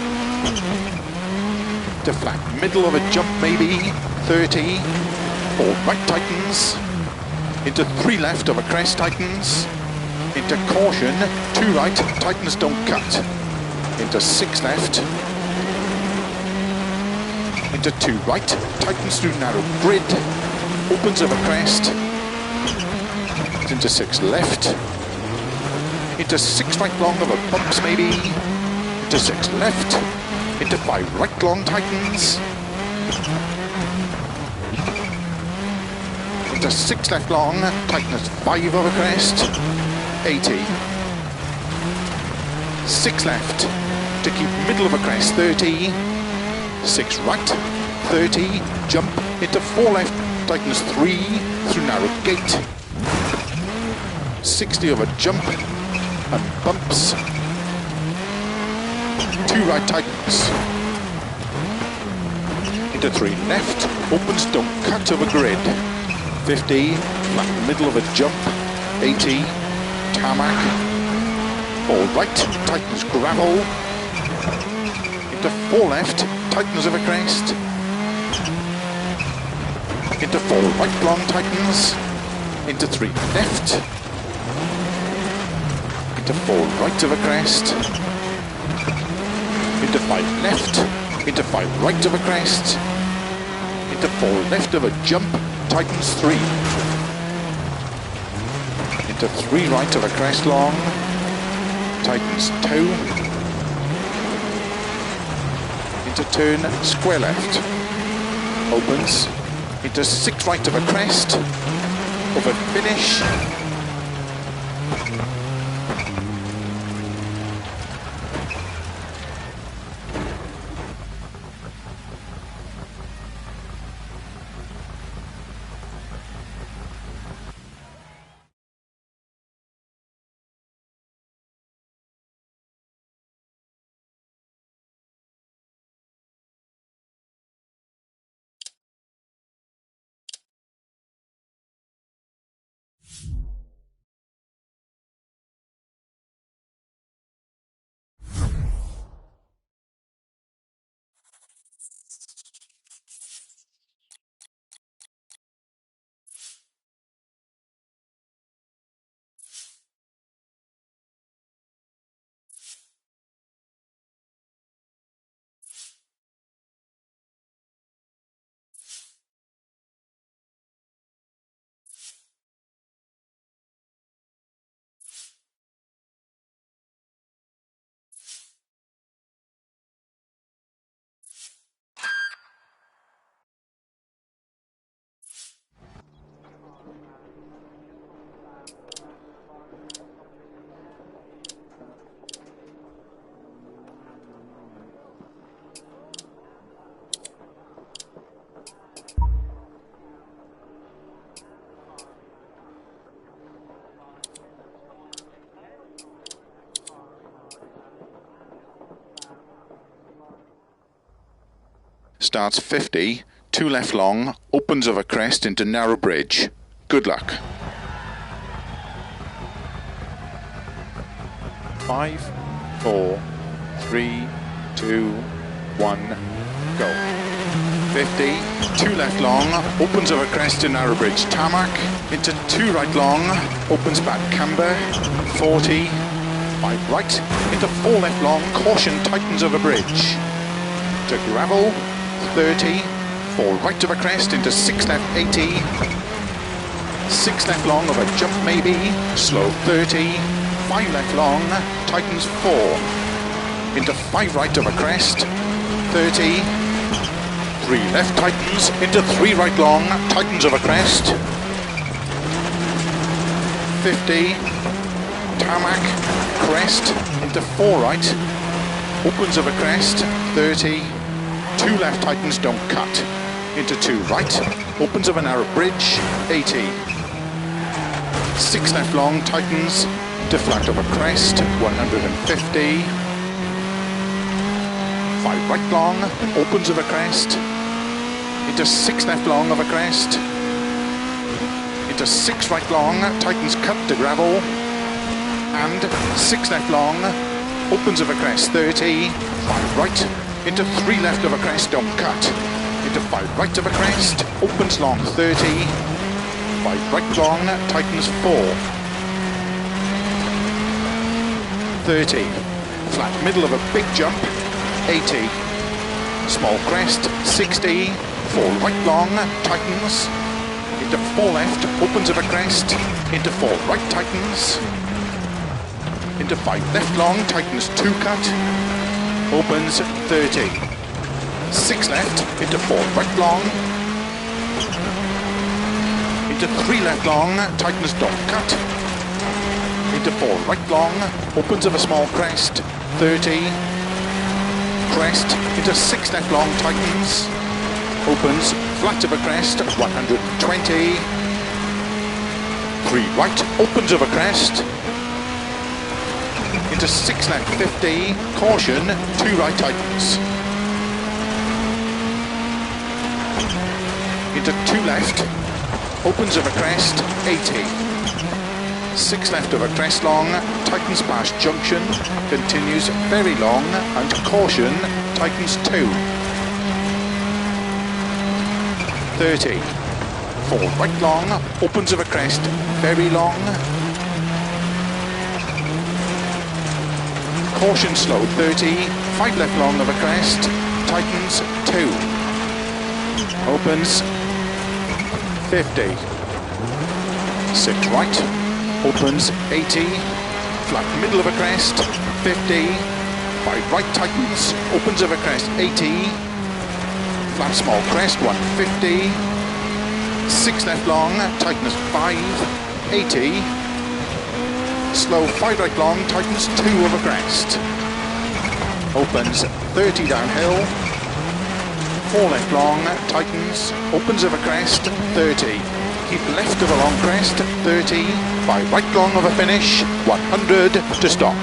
to flat middle of a jump maybe, 30, 4 right tightens, into 3 left of a crest tightens, into caution, 2 right, tightens don't cut, into 6 left, into 2 right, tightens through narrow grid, opens of a crest, into 6 left, into 6 right long of a bumps maybe, into 6 left, into 5 right long tightens, into 6 left long, tightens 5 of a crest, 80, 6 left, to keep middle of a crest, 30, 6 right, 30, jump, into 4 left, tightens 3, through narrow gate, 60 of a jump, and bumps, 2 right tightens, into 3 left, opens don't cut of a grid, 50, flat middle of a jump, 80, tarmac, all right, tightens gravel, into 4 left, tightens of a crest, into 4 right long tightens, into 3 left, into 4 right of a crest, into 5 left, into 5 right of a crest, into 4 left of a jump, tightens 3, into 3 right of a crest long, tightens 2, into turn square left, opens, into 6 right of a crest, of a finish, starts 50, 2 left long, opens of a crest into narrow bridge. Good luck. 5, 4, 3, 2, 1, go. 50, 2 left long, opens of a crest to narrow bridge. Tarmac, into 2 right long, opens back camber. 40, 5 right, into 4 left long, caution, tightens of a bridge. To gravel, 30, 4 right of a crest, into 6 left, 80, 6 left long of a jump maybe, slow 30, 5 left long, tightens 4, into 5 right of a crest, 30, 3 left tightens, into 3 right long, tightens of a crest, 50, tarmac, crest, into 4 right, opens of a crest, 30, 2 left tightens, don't cut, into 2 right, opens of a narrow bridge, 80, 6 left long, tightens, to flat of a crest, 150, 5 right long, opens of a crest, into 6 left long of a crest, into 6 right long, tightens cut to gravel, and 6 left long, opens of a crest, 30, 5 right, into 3 left of a crest, don't cut, into 5 right of a crest, opens long, 30, 5 right long, tightens 4, 30, flat middle of a big jump, 80, small crest, 60, 4 right long, tightens, into 4 left, opens of a crest, into 4 right, tightens, into 5 left long, tightens 2 cut, opens 30, 6 left, into 4 right long, into 3 left long, tightens don't cut, into 4 right long, opens of a small crest, 30, crest, into 6 left long, tightens, opens, flat of a crest, 120, 3 right, opens of a crest, into 6 left, 50, caution, 2 right tightens, into 2 left, opens of a crest, 80, 6 left of a crest long, tightens past junction, continues very long, and caution, tightens 2, 30, 4 right long, opens of a crest, very long, caution slow, 30, 5 left long of a crest, tightens 2, opens 50, 6 right, opens 80, flat middle of a crest, 50, 5 right tightens, opens of a crest, 80, flat small crest, 150, 6 left long, tightens 5, 80, slow 5 right long, tightens 2 of a crest, opens 30 downhill, 4 left long, tightens, opens of a crest, 30, keep left of a long crest, 30, 5 right long of a finish, 100 to stop.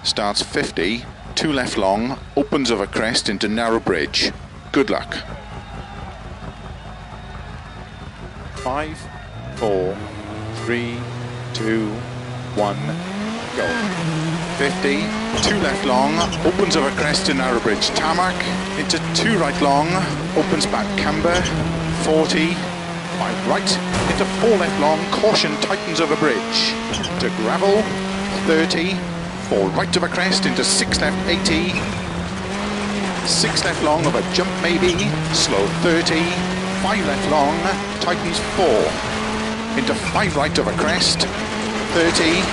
Starts 50, 2 left long, opens of a crest into narrow bridge. Good luck. 5, 4, 3, 2, 1, go. 50, 2 left long, opens of a crest to narrow bridge tarmac, into 2 right long, opens back camber, 40, 5 right, into 4 left long, caution tightens over bridge, to gravel, 30, 4 right of a crest, into 6 left, 80, 6 left long of a jump maybe, slow 30, 5 left long, tightens 4, into 5 right of a crest, 30,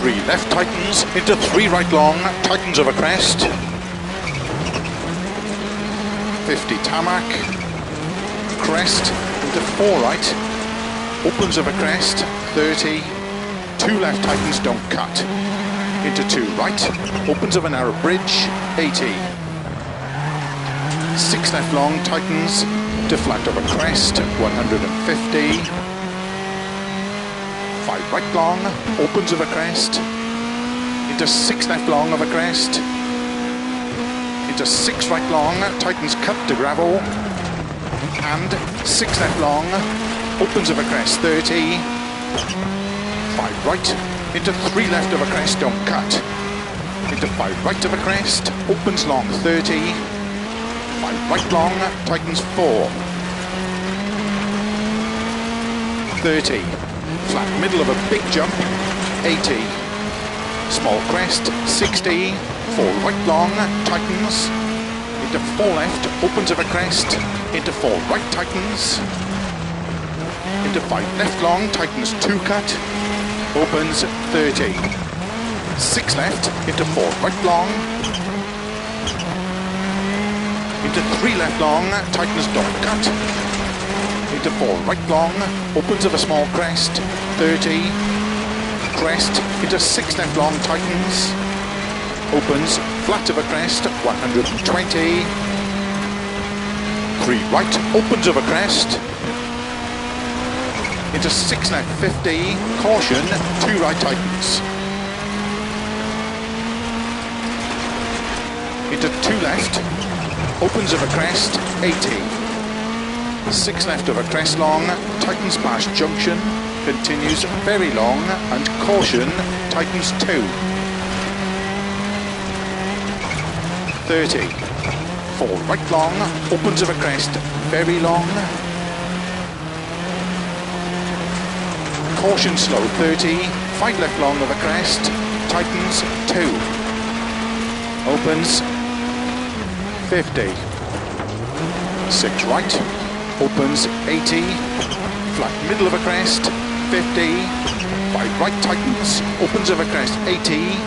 3 left tightens, into 3 right long, tightens over crest. 50 tarmac, crest, into 4 right, opens over crest, 30, 2 left tightens, don't cut. Into 2 right, opens over narrow bridge, 80. 6 left long, tightens, to flat over crest, 150. 5 right long, opens over crest, into 6 left long over crest, into 6 right long, tightens cut to gravel, and 6 left long, opens over crest, 30. 5 right, into 3 left over crest, don't cut, into 5 right over crest, opens long, 30. 5 right long, tightens 4. 30. Flat middle of a big jump, 80. Small crest, 60. 4 right long, tightens. Into 4 left, opens over crest. Into 4 right, tightens. Into 5 left long, tightens 2 cut. Opens 30. 6 left, into 4 right long. Into 3 left long, tightens don't cut. Into 4 right long, opens of a small crest, 30. Crest, into 6 left long, tightens. Opens, flat of a crest, 120. 3 right, opens of a crest. Into 6 left, 50. Caution, 2 right, tightens. Into 2 left. Opens of a crest, 80. 6 left of a crest long, tightens past junction, continues very long, and caution, tightens 2. 30. 4 right long, opens of a crest, very long. Caution slow, 30. 5 left long of a crest, tightens 2. Opens 50. 6 right, opens 80. Flat middle of a crest, 50. 5 right tightens, opens of a crest, 80.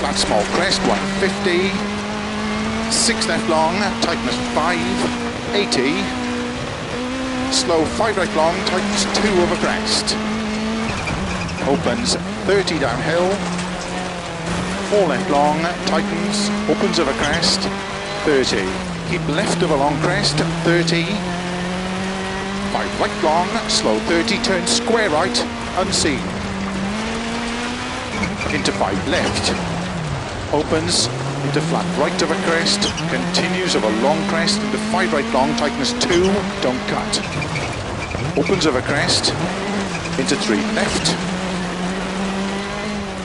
Flat small crest, 150. 6 left long, tightens 5, 80. Slow 5 right long, tightens 2 over crest. Opens 30 downhill. 4 left long, tightens, opens of a crest, 30. Keep left of a long crest, 30. 5 right long, slow 30, turn square right, unseen. Into 5 left. Opens, into flat right of a crest, continues of a long crest, into 5 right long, tightens 2, don't cut. Opens of a crest, into 3 left,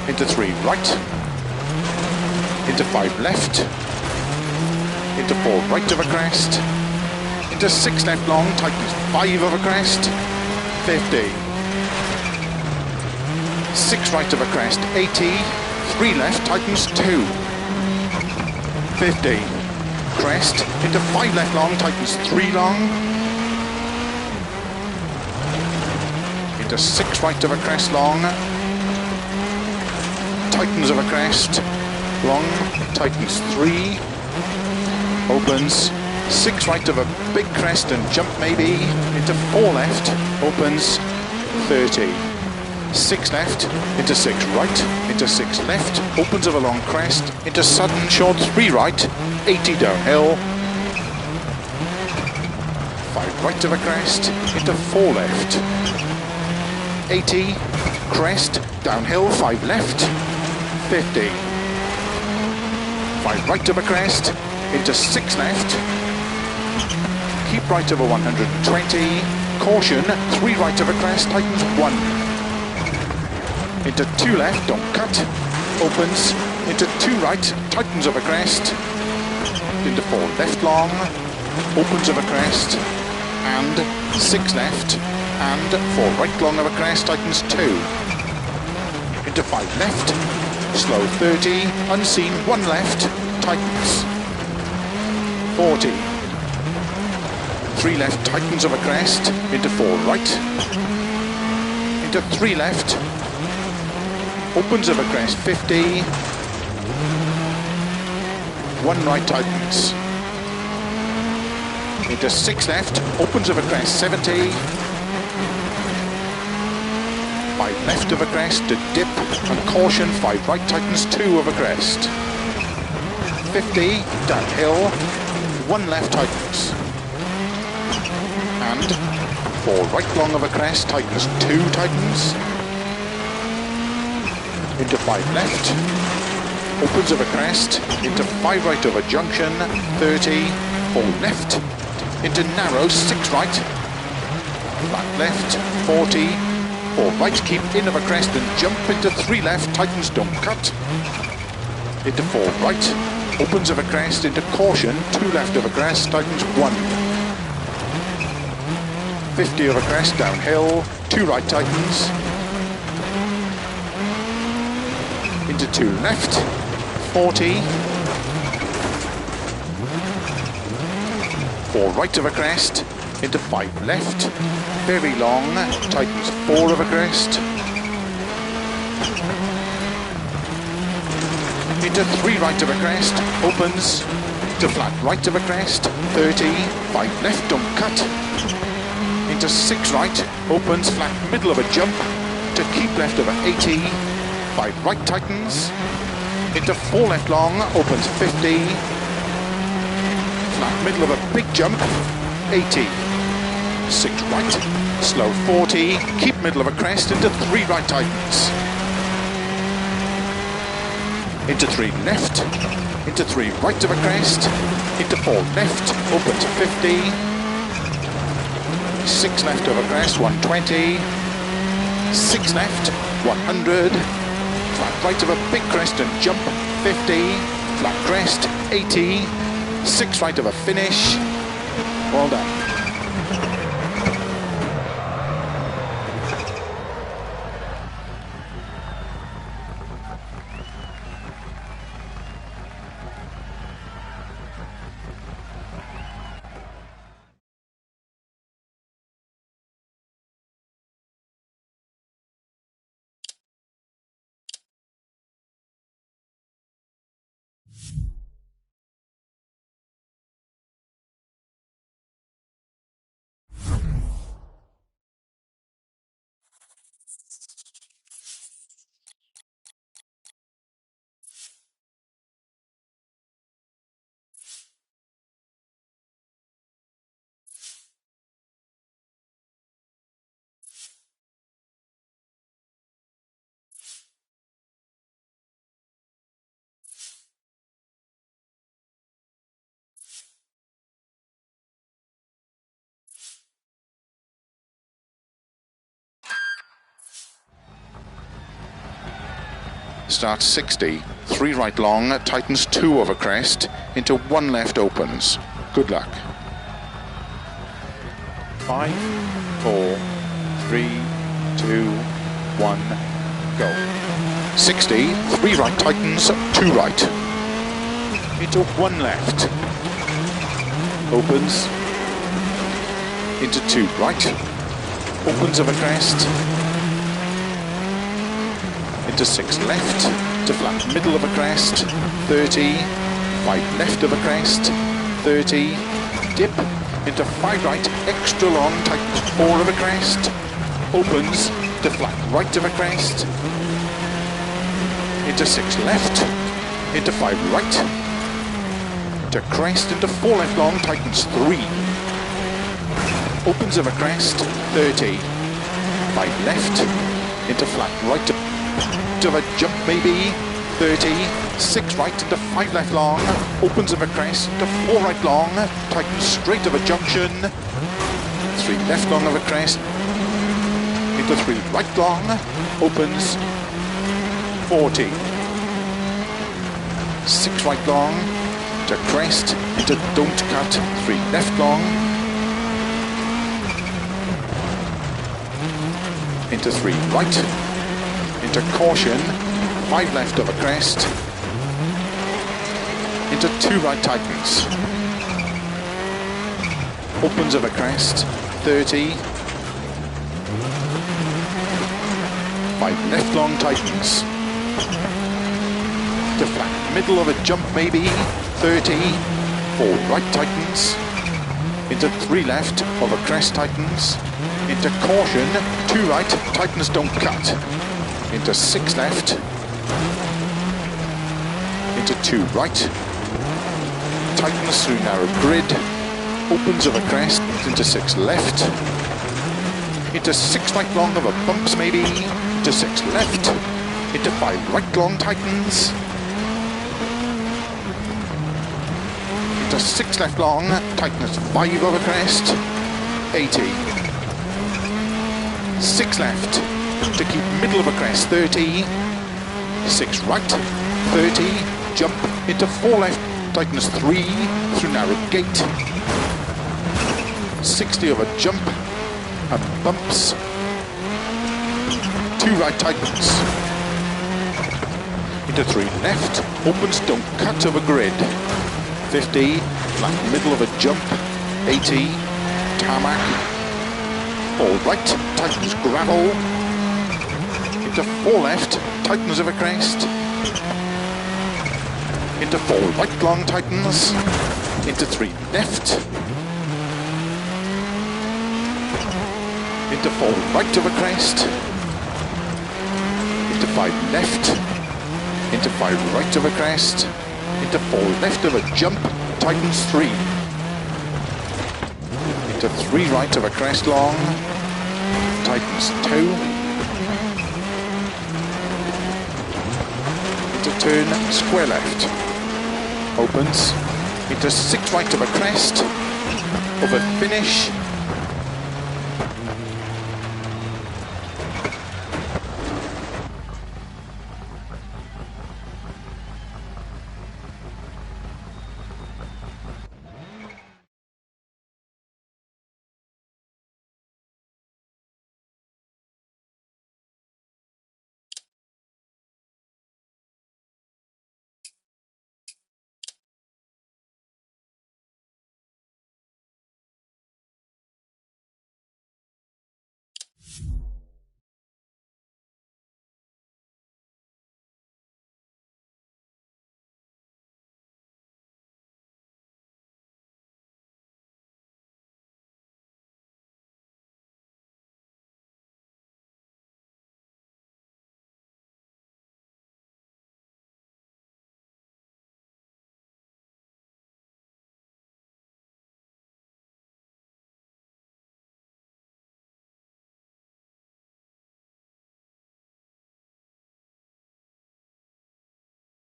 into 3 right, into 5 left, into 4 right of a crest, into 6 left long, tightens 5 of a crest, 50. 6 right of a crest, 80, 3 left, tightens 2. 50. Crest, into 5 left long, tightens 3 long. Into 6 right of a crest long. Tightens of a crest. Long, tightens 3. Opens. 6 right of a big crest and jump maybe. Into 4 left. Opens. 30. 6 left, into 6 right, into 6 left, opens of a long crest, into sudden short 3 right, 80 downhill. 5 right of a crest, into 4 left. 80, crest, downhill, 5 left, 50. 5 right of a crest, into 6 left. Keep right over 120, caution, 3 right of a crest, tightens 1. Into 2 left, don't cut, opens, into 2 right, tightens of a crest, into 4 left long, opens of a crest, and 6 left, and 4 right long of a crest, tightens 2, into 5 left, slow 30, unseen, 1 left, tightens, 40, 3 left, tightens of a crest, into 4 right, into 3 left, opens of a crest 50, 1 right tightens, into 6 left, opens of a crest 70, 5 left of a crest to dip and caution, 5 right tightens, 2 of a crest, 50 downhill, 1 left tightens, and 4 right long of a crest, tightens 2 tightens, into 5 left, opens of a crest, into 5 right of a junction, 30, 4 left, into narrow, 6 right, flat left, 40, 4 right, keep in of a crest and jump into 3 left, tightens, don't cut, into 4 right, opens of a crest, into caution, 2 left of a crest, tightens 1. 50 of a crest, downhill, 2 right tightens, into 2 left, 40, 4 right of a crest, into 5 left, very long, tightens 4 of a crest, into 3 right of a crest, opens, to flat right of a crest, 30, 5 left, don't cut, into 6 right, opens, flat middle of a jump, to keep left of a 80, 5 right tightens, into 4 left long, opens 50, flat middle of a big jump, 80, 6 right, slow 40, keep middle of a crest, into 3 right tightens, into 3 left, into 3 right of a crest, into 4 left, opens 50, 6 left of a crest, 120, 6 left, 100, flat right of a big crest and jump, 50, flat crest, 80, 6 right of a finish, well done. Starts 60, 3 right long, tightens 2 over crest, into 1 left opens. Good luck. 5, 4, 3, 2, 1, go. 60, 3 right tightens, 2 right. Into 1 left. Opens. Into 2 right. Opens of a crest. Into 6 left, to flat middle of a crest, 30, 5 left of a crest, 30, dip, into 5 right, extra long, tightens 4 of a crest, opens, to flat right of a crest, into 6 left, into 5 right, to crest, into 4 left long, tightens 3, opens of a crest, 30, 5 left, into flat right of a jump maybe, 30, 6 right into 5 left long, opens of a crest, into 4 right long, tightens straight of a junction, 3 left long of a crest, into 3 right long, opens, 40, 6 right long, to crest, into don't cut, 3 left long, into 3 right, into caution, 5 left of a crest, into 2 right tightens, opens of a crest, 30, 5 left long tightens, To flat middle of a jump maybe, 30, 4 right tightens, into 3 left of a crest tightens, into caution, 2 right, tightens don't cut, into 6 left, into 2 right, tightens through narrow grid, opens of a crest, into 6 left, into 6 right long of a bumps maybe, into 6 left, into 5 right long tightens, into 6 left long, tightens 5 of a crest, 80, 6 left, to keep middle of a crest, 30, 6 right, 30, jump into 4 left, tightens 3 through narrow gate, 60 of a jump, and bumps, 2 right tightens, into 3 left, opens don't cut of a grid, 50, flat middle of a jump, 80, tarmac, all right, tightens gravel, into 4 left, tightens of a crest, into 4 right long tightens, into 3 left, into 4 right of a crest, into 5 left, into 5 right of a crest, into 4 left of a jump, tightens 3, into 3 right of a crest long, tightens 2, into turn square left, opens, into 6 right of a crest, of a finish,